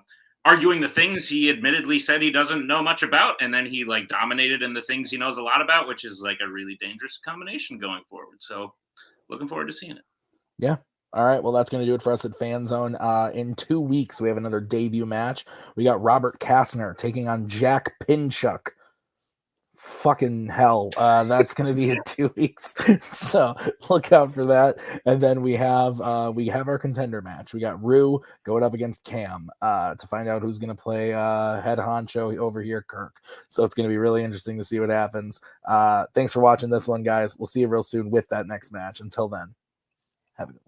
arguing the things he admittedly said he doesn't know much about, and then he like dominated in the things he knows a lot about, which is like a really dangerous combination going forward. So looking forward to seeing it. Yeah. All right. Well, that's going to do it for us at Fan Zone. In 2 weeks, we have another debut match. We got Robert Kastner taking on Jack Pinchuk. Fucking hell. That's going to be in 2 weeks. So look out for that. And then we have our contender match. We got Rue going up against Cam to find out who's going to play head honcho over here, Kirk. So it's going to be really interesting to see what happens. Thanks for watching this one, guys. We'll see you real soon with that next match. Until then, have a good one.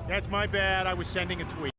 That's my bad. I was sending a tweet.